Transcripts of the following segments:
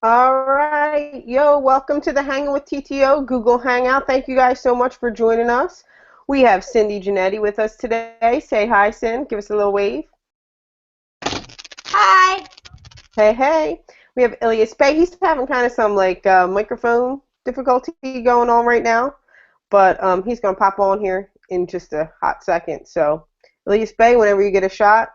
All right. Yo, welcome to the Hanging with TTO Google Hangout. Thank you guys so much for joining us. We have Cindy Janetti with us today. Say hi, Cindy. Give us a little wave. Hi. Hey, hey. We have Ilias Bay. He's having kind of some microphone difficulty going on right now, but he's going to pop on here in just a hot second. So, Ilias Bay, whenever you get a shot,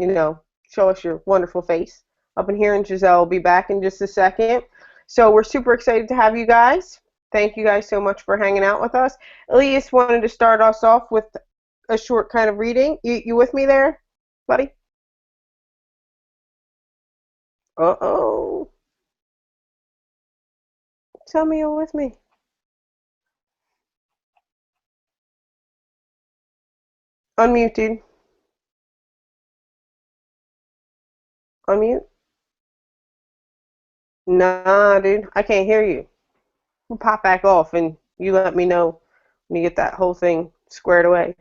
show us your wonderful face up in here, and Giselle will be back in just a second. So, we're super excited to have you guys. Thank you guys so much for hanging out with us. Elias wanted to start us off with a short kind of reading. You with me there, buddy? Uh-oh. Tell me you're with me. Unmute, dude. Unmute. Nah, dude. I can't hear you. We'll pop back off and you let me know when you get that whole thing squared away.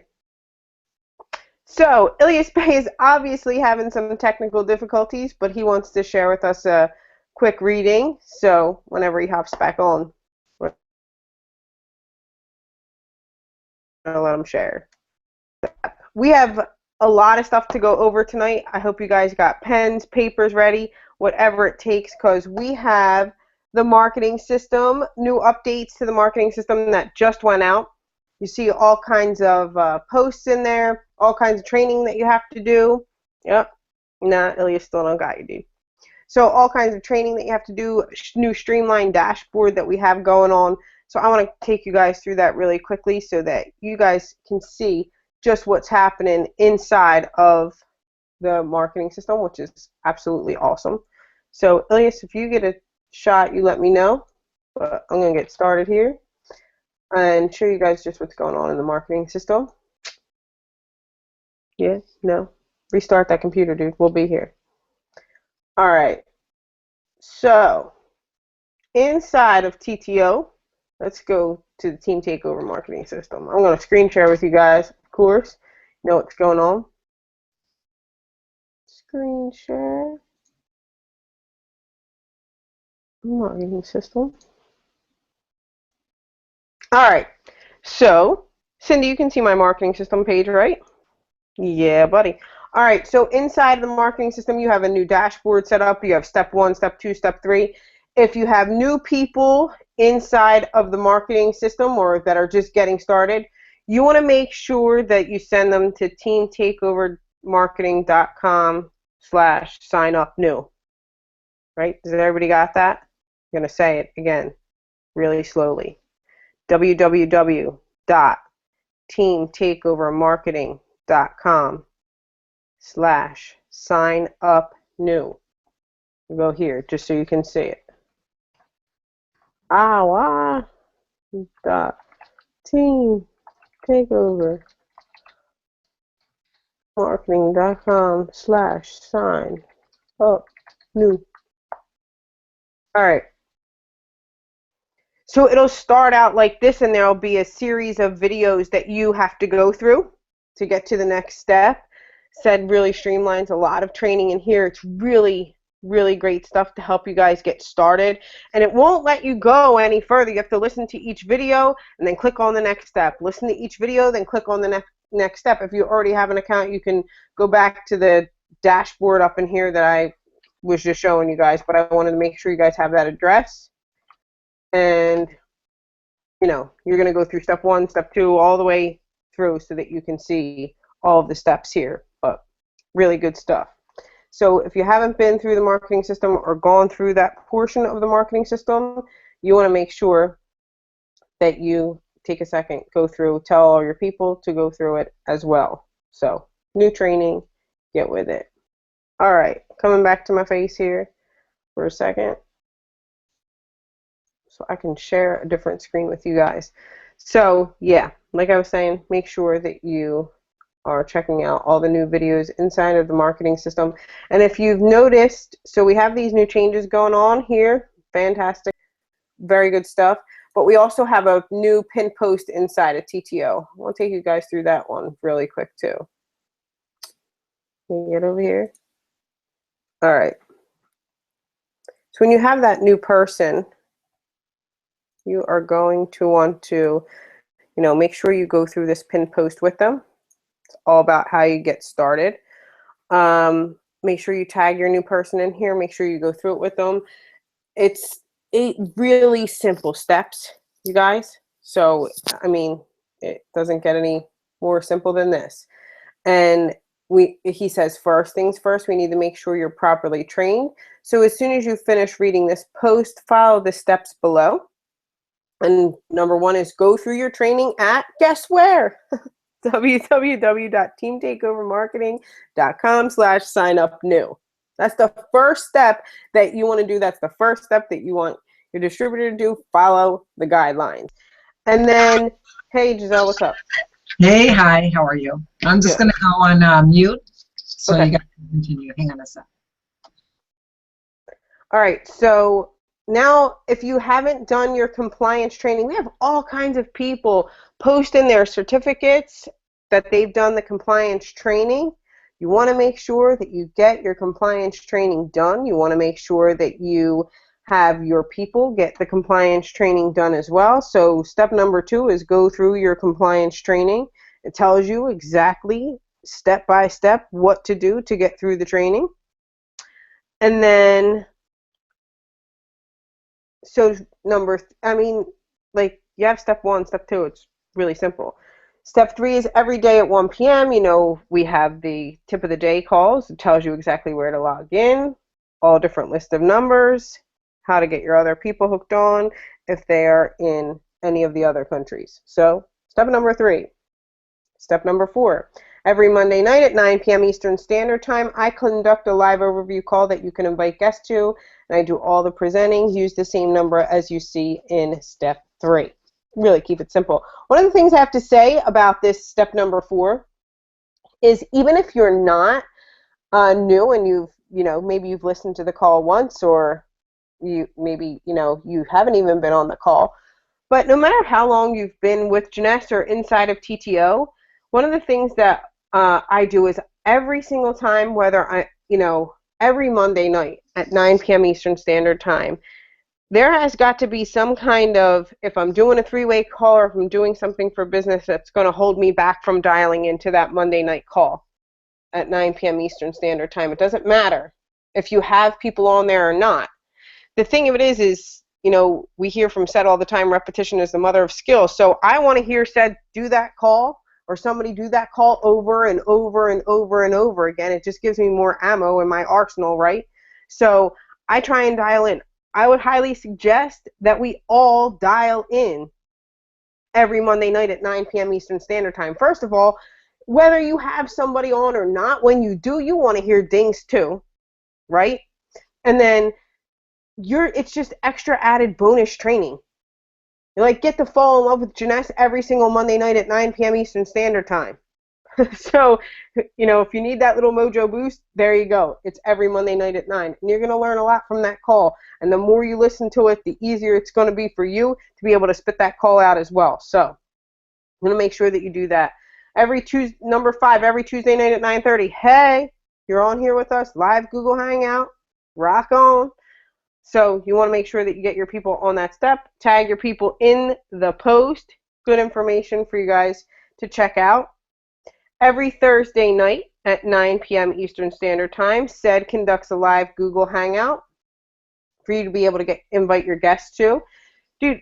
So, Ilias Bay is obviously having some technical difficulties, but he wants to share with us a quick reading. So, whenever he hops back on, we're going to let him share. We have a lot of stuff to go over tonight. I hope you guys got pens, papers ready, whatever it takes, because we have the marketing system, new updates to the marketing system that just went out. You see all kinds of posts in there, all kinds of training that you have to do. Yep. Nah, Ilya still don't got you, dude. So all kinds of training that you have to do, new streamlined dashboard that we have going on. So I want to take you guys through that really quickly so that you guys can see just what's happening inside of the marketing system, which is absolutely awesome. So Ilias, if you get a shot, you let me know. But I'm going to get started here and show you guys just what's going on in the marketing system. Yeah, no. Restart that computer, dude. We'll be here. All right. So inside of TTO, let's go to the Team Takeover marketing system. I'm going to screen share with you guys, of course. You know what's going on. Screen share. Marketing system. All right. So, Cindy, you can see my marketing system page, right? Yeah, buddy. All right. So inside the marketing system, you have a new dashboard set up. You have step 1, step 2, step 3. If you have new people inside of the marketing system or that are just getting started, you want to make sure that you send them to teamtakeovermarketing.com/sign-up-new. Right? Does everybody got that? I'm going to say it again really slowly. www.teamtakeovermarketing.com/sign-up-new. Go here just so you can see it. Dot team takeover marketing.com/sign up new. All right. So it'll start out like this, and there'll be a series of videos that you have to go through to get to the next step. Said really streamlines a lot of training in here. It's really, really great stuff to help you guys get started. And it won't let you go any further. You have to listen to each video and then click on the next step. Listen to each video, then click on the next step. If you already have an account, you can go back to the dashboard up in here that I was just showing you guys, but I wanted to make sure you guys have that address. And you're going to go through step 1, step 2, all the way through so that you can see all of the steps here. But really good stuff. So if you haven't been through the marketing system or gone through that portion of the marketing system, you want to make sure that you take a second, go through, tell all your people to go through it as well. So new training, get with it. All right, coming back to my face here for a second so I can share a different screen with you guys. So yeah, like I was saying, make sure that you are checking out all the new videos inside of the marketing system. And if you've noticed, so we have these new changes going on here. Fantastic. Very good stuff. But we also have a new pin post inside of TTO. I'll take you guys through that one really quick too. Can you get over here? All right. So when you have that new person, you are going to want to, make sure you go through this pinned post with them. It's all about how you get started. Make sure you tag your new person in here. Make sure you go through it with them. It's 8 really simple steps, you guys. So, I mean, it doesn't get any more simple than this. And he says, first things first, we need to make sure you're properly trained. So as soon as you finish reading this post, follow the steps below. And number 1 is go through your training at, guess where? www.teamtakeovermarketing.com/sign-up-new. That's the first step that you want to do. That's the first step that you want your distributor to do. Follow the guidelines. And then, hey, Giselle, what's up? Hey, hi, how are you? I'm just going to go on mute so Okay. you guys can continue. Hang on a sec. All right, so now if you haven't done your compliance training, we have all kinds of people posting their certificates that they've done the compliance training. You want to make sure that you get your compliance training done. You want to make sure that you have your people get the compliance training done as well. So step number 2 is go through your compliance training. It tells you exactly step by step what to do to get through the training. And then so you have step 1, step 2, it's really simple. Step 3 is every day at 1 p.m. We have the tip of the day calls. It tells you exactly where to log in, all different list of numbers, how to get your other people hooked on if they are in any of the other countries. So step number 3. Step number 4. Every Monday night at 9 p.m. Eastern Standard Time, I conduct a live overview call that you can invite guests to, and I do all the presenting. Use the same number as you see in step 3. Really keep it simple. One of the things I have to say about this step number 4 is even if you're not new and maybe you've listened to the call once, or you haven't even been on the call, but no matter how long you've been with Janess or inside of TTO, one of the things that I do is every single time, every Monday night at 9 p.m. Eastern Standard Time, there has got to be some kind of, if I'm doing a 3-way call or if I'm doing something for business that's going to hold me back from dialing into that Monday night call at 9 p.m. Eastern Standard Time. It doesn't matter if you have people on there or not. The thing of it is, we hear from Seth all the time, repetition is the mother of skill. So I want to hear Seth do that call, or somebody do that call over and over and over and over again. It just gives me more ammo in my arsenal, right? So I try and dial in. I would highly suggest that we all dial in every Monday night at 9 p.m. Eastern Standard Time. First of all, whether you have somebody on or not, when you do, you want to hear dings too, right? And then it's just extra added bonus training. You get to fall in love with Janess every single Monday night at 9 p.m. Eastern Standard Time. So, if you need that little mojo boost, there you go. It's every Monday night at 9. And you're going to learn a lot from that call. And the more you listen to it, the easier it's going to be for you to be able to spit that call out as well. So, I'm going to make sure that you do that. Number 5, every Tuesday night at 9:30. Hey, you're on here with us, live Google Hangout. Rock on. So you want to make sure that you get your people on that step. Tag your people in the post. Good information for you guys to check out. Every Thursday night at 9 p.m. Eastern Standard Time, SED conducts a live Google Hangout for you to be able to invite your guests to. Dude,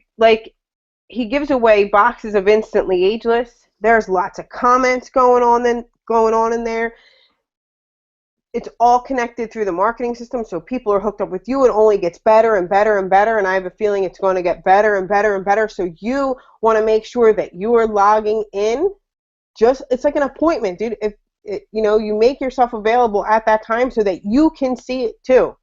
he gives away boxes of Instantly Ageless. There's lots of comments going on in there. It's all connected through the marketing system, so people are hooked up with you. It only gets better and better and better, and I have a feeling it's going to get better and better and better. So you want to make sure that you are logging in. It's like an appointment, dude. If you make yourself available at that time so that you can see it too.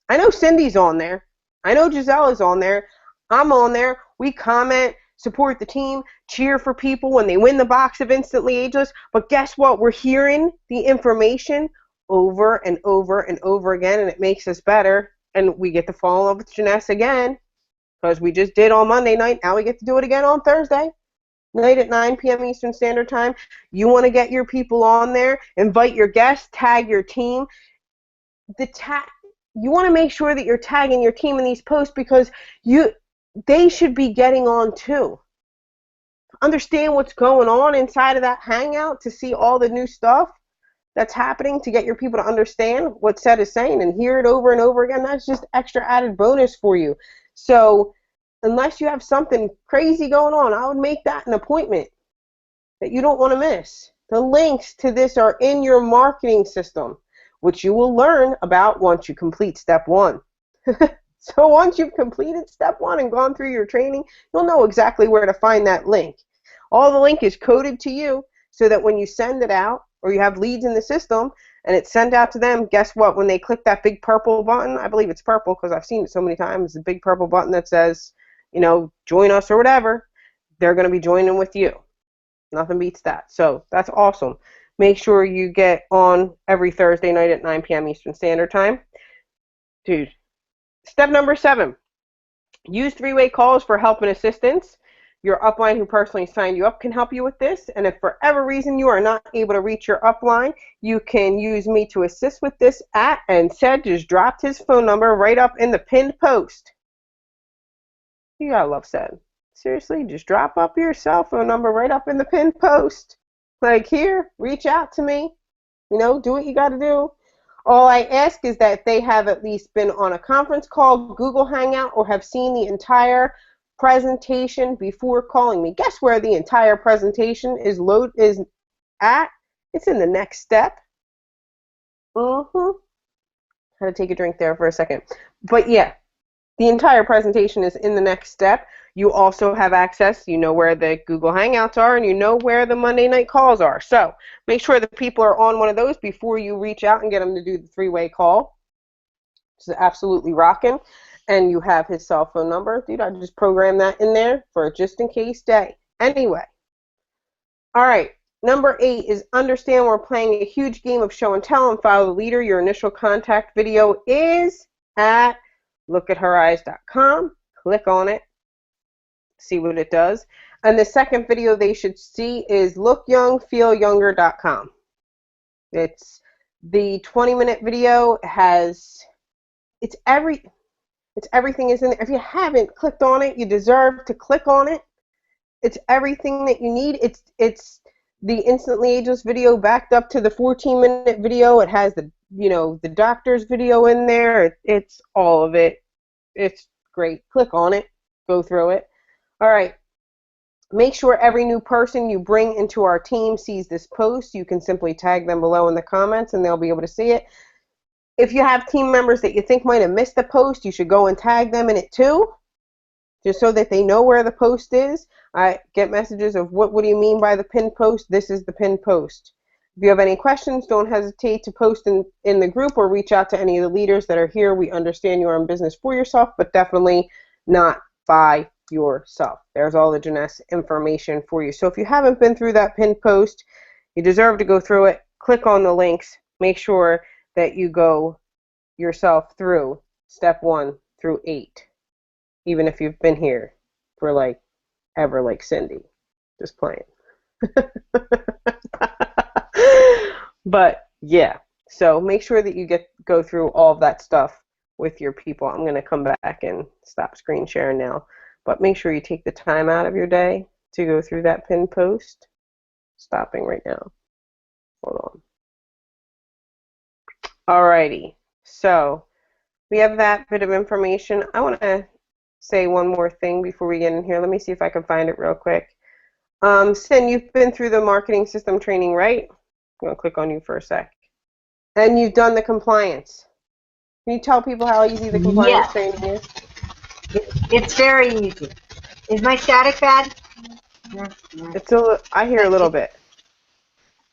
I know Cindy's on there. I know Giselle is on there. I'm on there. We comment, support the team, cheer for people when they win the box of Instantly Ageless. But guess what? We're hearing the information over and over and over again, and it makes us better. And we get to fall in love with Janess again, because we just did on Monday night. Now we get to do it again on Thursday night at 9 p.m. Eastern Standard Time. You want to get your people on there, invite your guests, tag your team. you want to make sure that you're tagging your team in these posts because they should be getting on too. Understand what's going on inside of that hangout to see all the new stuff that's happening, to get your people to understand what Seth is saying and hear it over and over again. That's just extra added bonus for you. So unless you have something crazy going on, I would make that an appointment that you don't want to miss. The links to this are in your marketing system, which you will learn about once you complete step 1. So once you've completed step 1 and gone through your training, you'll know exactly where to find that link. All the link is coded to you so that when you send it out or you have leads in the system and it's sent out to them, guess what? When they click that big purple button, I believe it's purple because I've seen it so many times, the big purple button that says, join us or whatever, they're going to be joining with you. Nothing beats that. So that's awesome. Make sure you get on every Thursday night at 9 p.m. Eastern Standard Time. Dude, step number 7, use 3-way calls for help and assistance. Your upline who personally signed you up can help you with this. And if for whatever reason you are not able to reach your upline, you can use me to assist with this and Seth just dropped his phone number right up in the pinned post. You gotta love Seth. Seriously, just drop up your cell phone number right up in the pinned post. Like, here, reach out to me. Do what you got to do. All I ask is that they have at least been on a conference call, Google Hangout, or have seen the entire presentation before calling me. Guess where the entire presentation is at? It's in the next step. Had to take a drink there for a second. But yeah, the entire presentation is in the next step. You also have access, where the Google Hangouts are, and you know where the Monday night calls are. So make sure the people are on one of those before you reach out and get them to do the 3-way call. It's absolutely rocking. And you have his cell phone number. Dude, I just programmed that in there for a just in case day. Anyway. All right. Number 8 is understand we're playing a huge game of show and tell and follow the leader. Your initial contact video is at lookathereyes.com. Click on it. See what it does. And the second video they should see is lookyoungfeelyounger.com. It's the 20-minute video. It's everything is in there. If you haven't clicked on it, you deserve to click on it. It's everything that you need. It's the Instantly Ageless video backed up to the 14-minute video. It has the doctor's video in there. It's all of it. It's great. Click on it. Go through it. All right. Make sure every new person you bring into our team sees this post. You can simply tag them below in the comments and they'll be able to see it. If you have team members that you think might have missed the post, you should go and tag them in it too, just so that they know where the post is. I get messages of what do you mean by the pinned post? This is the pinned post. If you have any questions, don't hesitate to post in the group or reach out to any of the leaders that are here. We understand you're in business for yourself, but definitely not by yourself. There's all the Jeunesse information for you. So if you haven't been through that pinned post, you deserve to go through it. Click on the links. Make sure that you go yourself through step 1 through 8, even if you've been here for ever, like Cindy. Just playing. But yeah, so make sure that you go through all of that stuff with your people. I'm going to come back and stop screen sharing now. But make sure you take the time out of your day to go through that pinned post. Stopping right now. Hold on. Alrighty. So we have that bit of information. I want to say one more thing before we get in here. Let me see if I can find it real quick. Sin, you've been through the marketing system training, right? I'm going to click on you for a sec. And you've done the compliance. Can you tell people how easy the compliance training is? It's very easy. Is my static bad? I hear a little bit.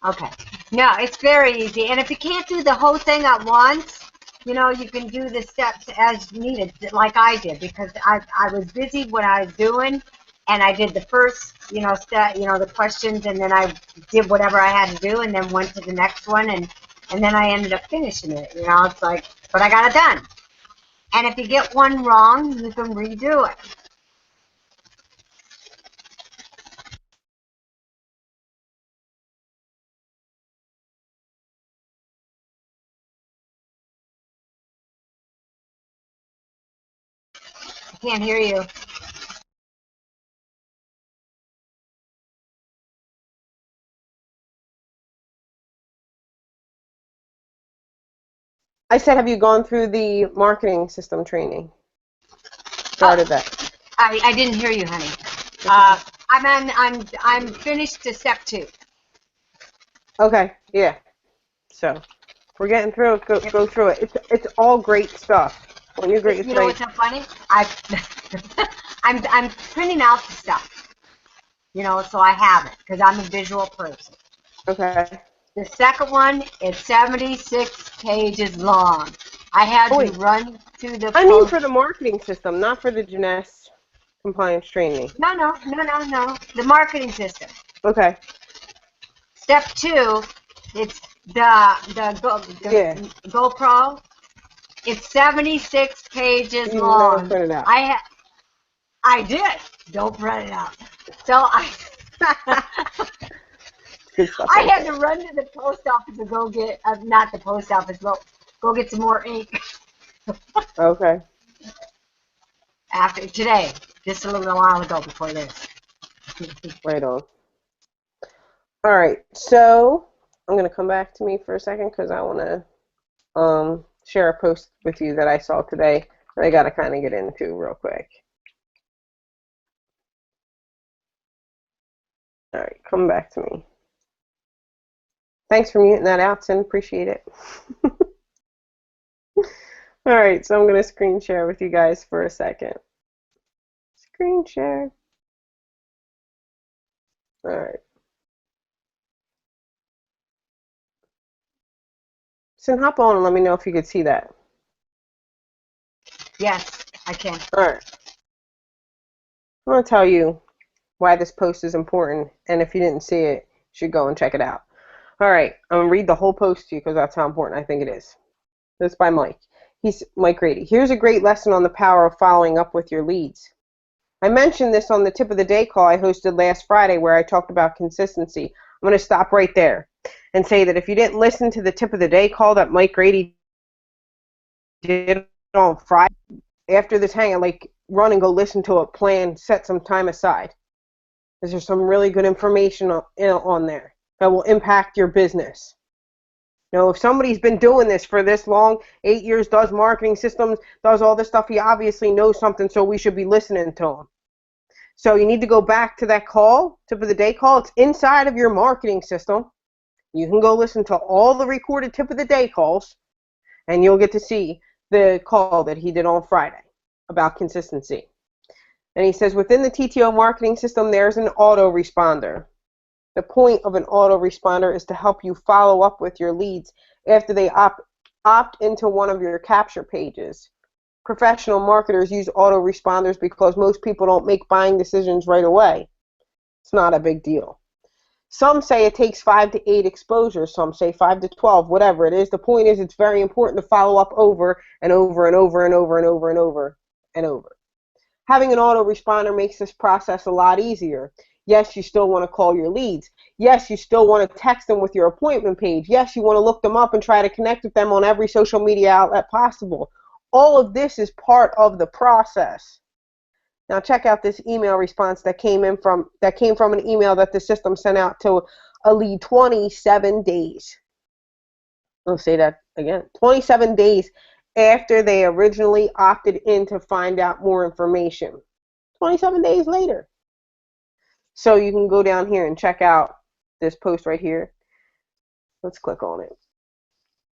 Okay. No, it's very easy. And if you can't do the whole thing at once, you can do the steps as needed, like I did, because I was busy when I was doing, and I did the first, step, the questions, and then I did whatever I had to do, and then went to the next one, and then I ended up finishing it. It's like, but I got it done. And if you get one wrong, you can redo it. Can't hear you. I said, have you gone through the marketing system training? Oh, Started that. I didn't hear you, honey. I'm finished to step 2. Okay, yeah. So we're getting through it. Go through it. It's all great stuff. When you're great, it's You know great. what's so funny? I'm printing out the stuff. You know, so I have it because I'm a visual person. Okay. The second one is 76 pages long. I had Oh to wait, run to the I mean post. for the marketing system, not for the Jeunesse compliance training. No. The marketing system. Okay. Step 2, it's Yeah. the GoPro. It's 76 pages You never long. printed out. I did. Don't print it out. So I Good stuff I right had there. to run to the post office to go get not the post office, but go get some more ink Okay. after today. Just a little while ago before this. Right on. All right. So I'm gonna come back to me for a second because I want to share a post with you that I saw today that I got to kind of get into real quick. All right, come back to me. Thanks for muting that out, Sin. Appreciate it. All right, so I'm going to screen share with you guys for a second. Screen share. All right. Sin, hop on and let me know if you could see that. Yes, I can. All right. I'm going to tell you why this post is important, and if you didn't see it, you should go and check it out. All right, I'm going to read the whole post to you because that's how important I think it is. It's by Mike. He's Mike Grady. Here's a great lesson on the power of following up with your leads. I mentioned this on the tip of the day call I hosted last Friday where I talked about consistency. I'm going to stop right there and say that if you didn't listen to the tip of the day call that Mike Grady did on Friday, after this hang, like run and go listen to it, plan, set some time aside. Because there's some really good information on there that will impact your business. You know, if somebody's been doing this for this long, 8 years, does marketing systems, does all this stuff, he obviously knows something, so we should be listening to him. So you need to go back to that call, tip of the day call. It's inside of your marketing system. You can go listen to all the recorded tip of the day calls, and you'll get to see the call that he did on Friday about consistency. And he says, within the TTO marketing system, there's an autoresponder. The point of an autoresponder is to help you follow up with your leads after they opt into one of your capture pages. Professional marketers use autoresponders because most people don't make buying decisions right away. It's not a big deal. Some say it takes 5 to 8 exposures. Some say 5 to 12, whatever it is. The point is it's very important to follow up over and over and over and over and over and over and over. Having an autoresponder makes this process a lot easier. Yes, you still want to call your leads. Yes, you still want to text them with your appointment page. Yes, you want to look them up and try to connect with them on every social media outlet possible. All of this is part of the process. Now check out this email response that came from an email that the system sent out to a lead 27 days. I'll say that again. 27 days after they originally opted in to find out more information. 27 days later. So you can go down here and check out this post right here. Let's click on it.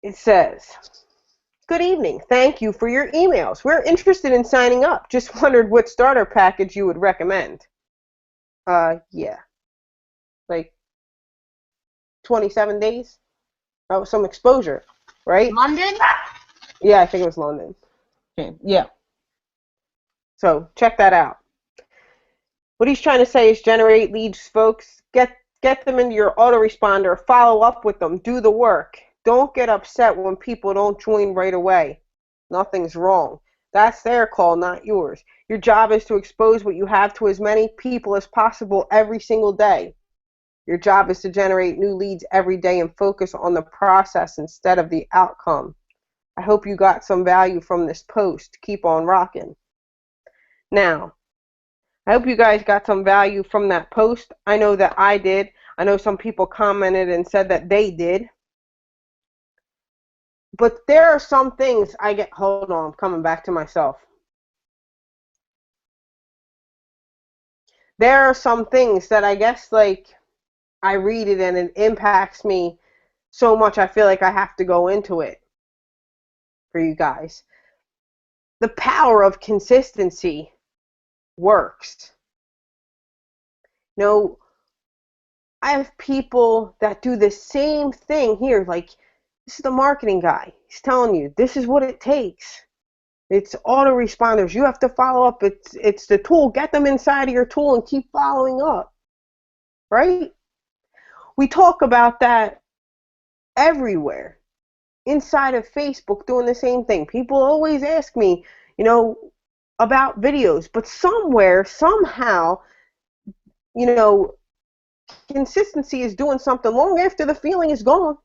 It says, good evening. Thank you for your emails. We're interested in signing up. Just wondered what starter package you would recommend. Yeah. Like 27 days? That was some exposure, right? London? Yeah, I think it was London. Okay. Yeah. So check that out. What he's trying to say is generate leads, folks. Get them into your autoresponder. Follow up with them. Do the work. Don't get upset when people don't join right away. Nothing's wrong. That's their call, not yours. Your job is to expose what you have to as many people as possible every single day. Your job is to generate new leads every day and focus on the process instead of the outcome. I hope you got some value from this post. Keep on rocking. Now, I hope you guys got some value from that post. I know that I did. I know some people commented and said that they did. But there are some things I get, hold on, I'm coming back to myself. There are some things that I guess, like, I read it and it impacts me so much I feel like I have to go into it for you guys. The power of consistency works. You know, I have people that do the same thing here. Like, this is the marketing guy. He's telling you, this is what it takes. It's autoresponders. You have to follow up. It's the tool. Get them inside of your tool and keep following up. Right? We talk about that everywhere. Inside of Facebook, doing the same thing. People always ask me, about videos, but somewhere, somehow, you know, consistency is doing something long after the feeling is gone.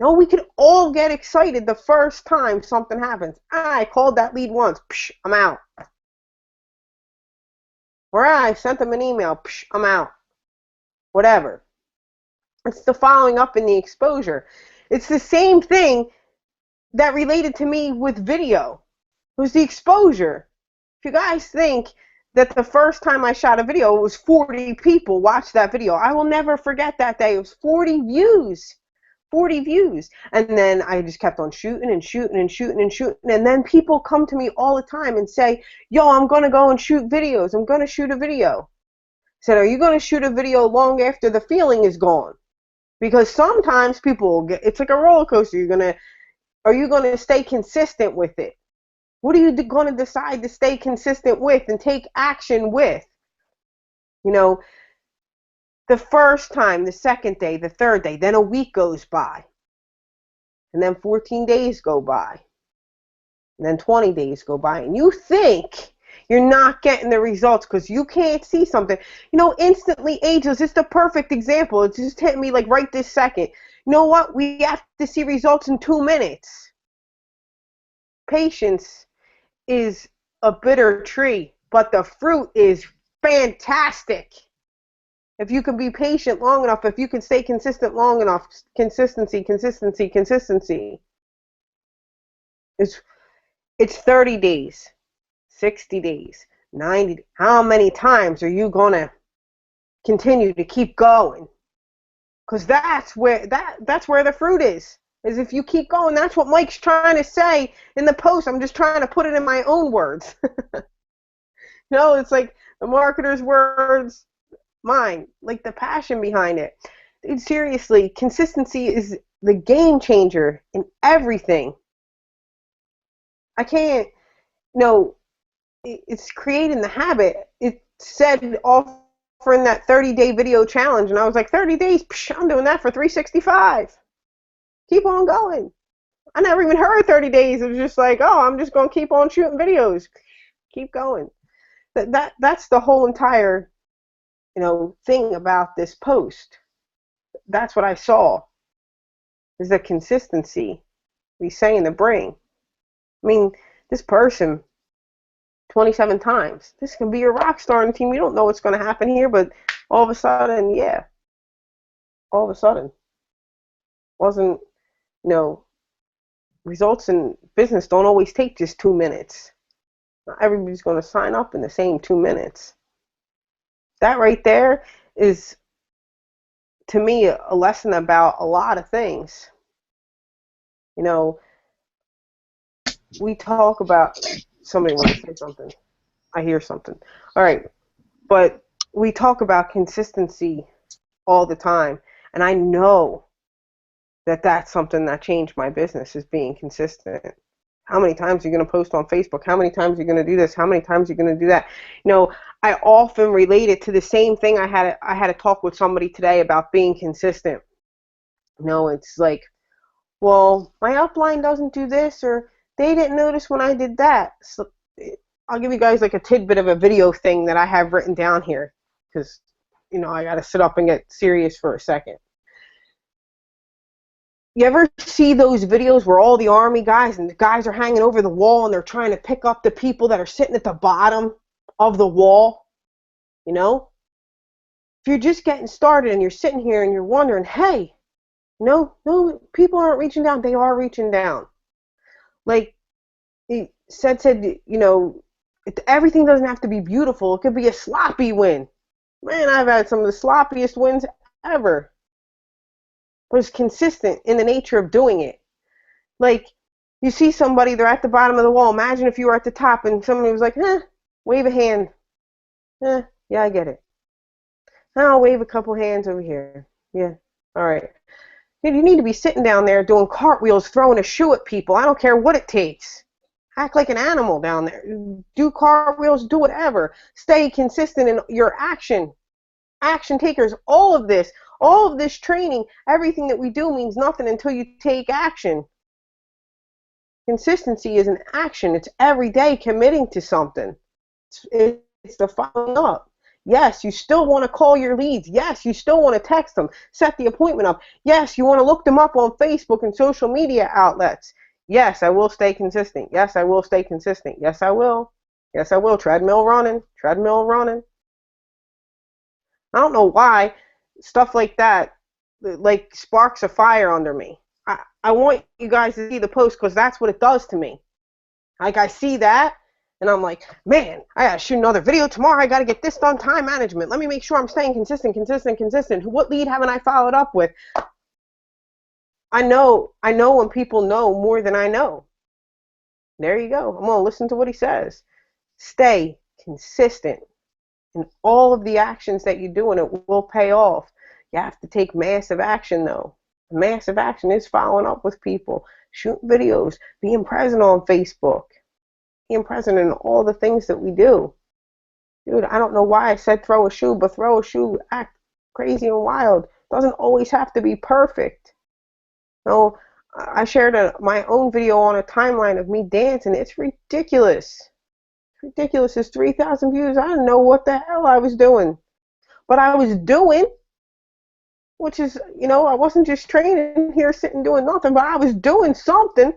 No, we could all get excited the first time something happens. I called that lead once. Psh, I'm out. Or I sent them an email. Psh, I'm out. Whatever. It's the following up and the exposure. It's the same thing that related to me with video. It was the exposure. If you guys think that the first time I shot a video, it was 40 people watched that video, I will never forget that day. It was 40 views. 40 views. And then I just kept on shooting and shooting and shooting and shooting. And then people come to me all the time and say, yo, I'm going to go and shoot videos. I'm going to shoot a video. I said, are you going to shoot a video long after the feeling is gone? Because sometimes people get, it's like a roller coaster. Are you going to stay consistent with it? What are you going to decide to stay consistent with and take action with? The first time, the second day, the third day, then a week goes by. And then 14 days go by. And then 20 days go by. And you think you're not getting the results because you can't see something. Instantly ageless. It's the perfect example. It just hit me like right this second. You know what? We have to see results in 2 minutes. Patience is a bitter tree, but the fruit is fantastic. If you can be patient long enough, if you can stay consistent long enough, consistency. It's 30 days, 60 days, 90 days. How many times are you going to continue to keep going? Because that's where the fruit is if you keep going. That's what Mike's trying to say in the post. I'm just trying to put it in my own words. It's like the marketer's words, mine, like the passion behind it. Dude, seriously, consistency is the game changer in everything. I can't, it's creating the habit. It said offering that 30-day video challenge, and I was like, 30 days? Psh, I'm doing that for 365. Keep on going. I never even heard 30 days. It was just like, oh, I'm just going to keep on shooting videos. Keep going. That's the whole entire thing about this post. That's what I saw, is the consistency we say in the brain. I mean, this person 27 times. This can be your rock star on the team. You don't know what's going to happen here, but all of a sudden, wasn't, results in business don't always take just 2 minutes. Not everybody's going to sign up in the same 2 minutes. That right there is, to me, a lesson about a lot of things. We talk about, somebody wants to say something. I hear something. All right. But we talk about consistency all the time. And I know that that's something that changed my business, is being consistent. How many times are you going to post on Facebook? How many times are you going to do this? How many times are you going to do that? I often relate it to the same thing. I had a talk with somebody today about being consistent. It's like, well, my upline doesn't do this, or they didn't notice when I did that. So I'll give you guys like a tidbit of a video thing that I have written down here, because I got to sit up and get serious for a second. You ever see those videos where all the army guys and the guys are hanging over the wall and they're trying to pick up the people that are sitting at the bottom of the wall? You know? If you're just getting started and you're sitting here and you're wondering, hey, no, people aren't reaching down. They are reaching down. Like he said, everything doesn't have to be beautiful. It could be a sloppy win. Man, I've had some of the sloppiest wins ever. But it's consistent in the nature of doing it. Like, you see somebody, they're at the bottom of the wall. Imagine if you were at the top and somebody was like, wave a hand. Yeah, I get it. I'll wave a couple hands over here. Yeah, all right. Dude, you need to be sitting down there doing cartwheels, throwing a shoe at people. I don't care what it takes. Act like an animal down there. Do cartwheels, do whatever. Stay consistent in your action. Action takers, all of this training, everything that we do means nothing until you take action. Consistency is an action. It's every day committing to something. It's the following up. Yes, you still want to call your leads. Yes, you still want to text them. Set the appointment up. Yes, you want to look them up on Facebook and social media outlets. Yes, I will stay consistent. Yes, I will stay consistent. Yes, I will. Yes, I will. Treadmill running. Treadmill running. I don't know why stuff like that like sparks a fire under me. I want you guys to see the post because that's what it does to me. Like I see that and I'm like, man, I gotta shoot another video tomorrow. I gotta get this done. Time management. Let me make sure I'm staying consistent. What lead haven't I followed up with? I know when people know more than I know. There you go. I'm gonna listen to what he says. Stay consistent in all of the actions that you do and it will pay off. You have to take massive action though. Massive action is following up with people, shooting videos, being present on Facebook, being present in all the things that we do. Dude, I don't know why I said throw a shoe, but throw a shoe, act crazy and wild. Doesn't always have to be perfect. No, I shared my own video on a timeline of me dancing. It's ridiculous. It's ridiculous. It's 3,000 views. I didn't know what the hell I was doing. But I was doing, which is, I wasn't just training here sitting doing nothing, but I was doing something.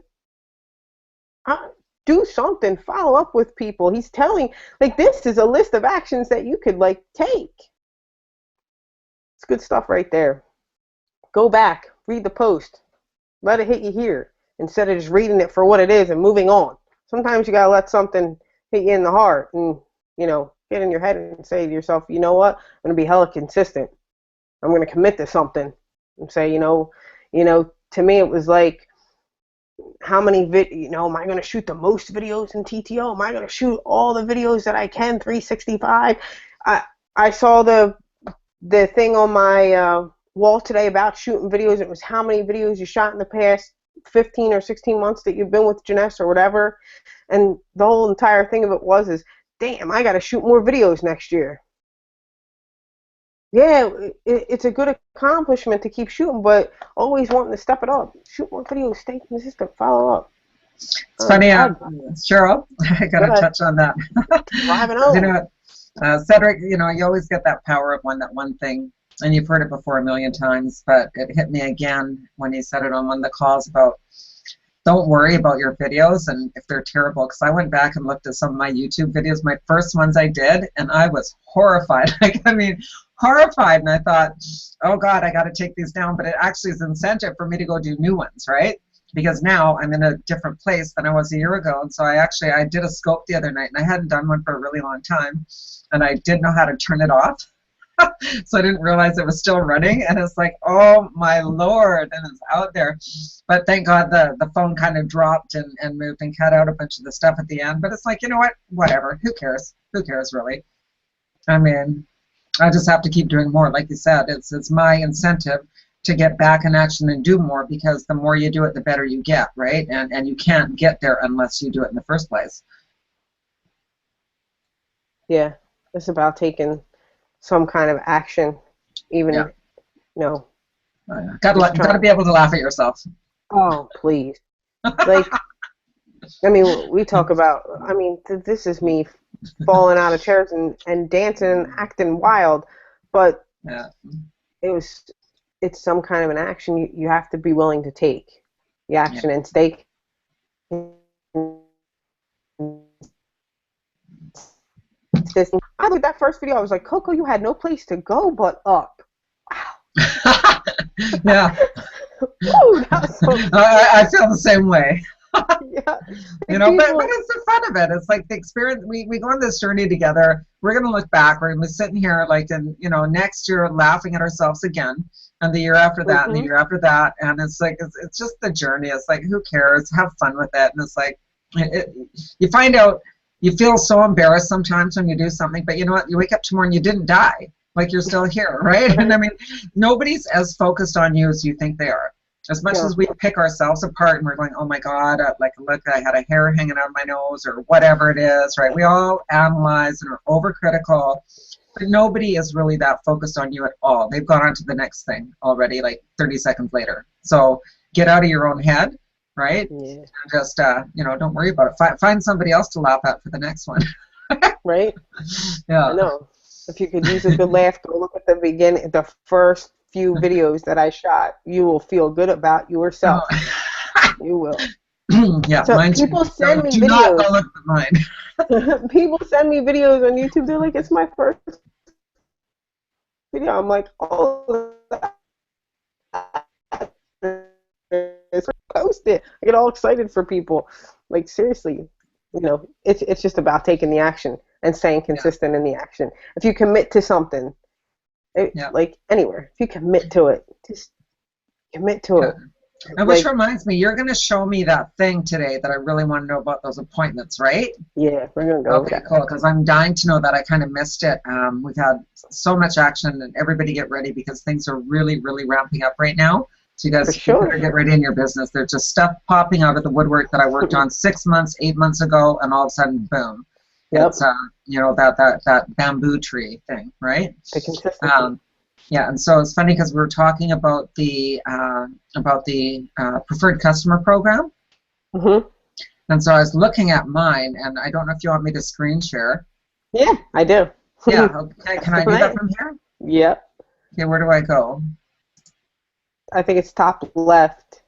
Do something. Follow up with people. He's telling, this is a list of actions that you could, take. It's good stuff right there. Go back. Read the post. Let it hit you here instead of just reading it for what it is and moving on. Sometimes you got to let something hit you in the heart and, get in your head and say to yourself, you know what? I'm going to be hella consistent. I'm going to commit to something and say, to me it was like, how many am I going to shoot the most videos in TTO? Am I going to shoot all the videos that I can, 365? I saw the thing on my wall today about shooting videos. It was how many videos you shot in the past 15 or 16 months that you've been with Janess or whatever. And the whole entire thing of it is, damn, I got to shoot more videos next year. Yeah, it's a good accomplishment to keep shooting, but always wanting to step it up. Shoot more videos, stay consistent, follow up. It's funny, Cheryl, I got to touch on that. Driving home. Cedric, you always get that power of that one thing, and you've heard it before a million times, but it hit me again when he said it on one of the calls about don't worry about your videos and if they're terrible, because I went back and looked at some of my YouTube videos, my first ones I did, and I was horrified. Horrified, and I thought, oh God, I got to take these down, but it actually is incentive for me to go do new ones, right? Because now I'm in a different place than I was a year ago, and so I did a scope the other night, and I hadn't done one for a really long time, and I didn't know how to turn it off. So I didn't realize it was still running, and it's like, oh my Lord, and it's out there. But thank God the phone kind of dropped and moved and cut out a bunch of the stuff at the end. But it's like, you know what, whatever, who cares? Who cares really? I mean, I just have to keep doing more. Like you said, it's my incentive to get back in action and do more, because the more you do it, the better you get, right? And you can't get there unless you do it in the first place. Yeah, it's about taking some kind of action, even, Gotta be able to laugh at yourself. Oh, please. We talk about, this is me falling out of chairs and dancing and acting wild, but it was it's some kind of an action you have to be willing to take the Yeah. action and stay consistent. I looked at that first video, I was like, Coco, you had no place to go but up. Yeah. Woo, that's so I feel the same way. yeah. You And know, but people, it's the fun of it. It's like the experience. We go on this journey together. We're going to look back. We're going to be sitting here like in, you know, next year laughing at ourselves again, and the year after that, and the year after that. And it's like it's just the journey. It's like, who cares? Have fun with it. And it's like you find out, you feel so embarrassed sometimes when you do something, but you know what? You wake up tomorrow and you didn't die. Like you're still here, right? And I mean, nobody's as focused on you as you think they are. As much as we pick ourselves apart and we're going, oh my God, like, look, I had a hair hanging out of my nose or whatever it is, right? We all analyze and are overcritical, but nobody is really that focused on you at all. They've gone on to the next thing already, like 30 seconds later. So get out of your own head, right? yeah. And just, you know, don't worry about it. Find somebody else to laugh at for the next one. Right? Yeah. I know. If you could use a good laugh, go look at the beginning, the first few videos that I shot. You will feel good about yourself. You will. Yeah, So mine people send me do not go videos. look at mine. People send me videos on YouTube. They're like, it's my first video. I'm like, oh, post it. I get all excited for people. Like, seriously, you know, it's just about taking the action and staying consistent in the action. If you commit to something, like anywhere, if you commit to it, just commit to it. And which reminds me, you're going to show me that thing today that I really want to know about, those appointments, right? Yeah, we're going to go. Okay, cool, because I'm dying to know that. I kind of missed it. We've had so much action, and everybody get ready because things are really, really ramping up right now. So you guys better get ready in your business. There's just stuff popping out of the woodwork that I worked on 6 months, 8 months ago, and all of a sudden, boom. Yep. It's, you know, that bamboo tree thing, right? The consistency. Yeah, and so it's funny because we were talking about the preferred customer program. Mm-hmm. And so I was looking at mine, and I don't know if you want me to screen share. Yeah, I do. Yeah, okay. Can I do that from here? Yep. Okay, where do I go? I think it's top left.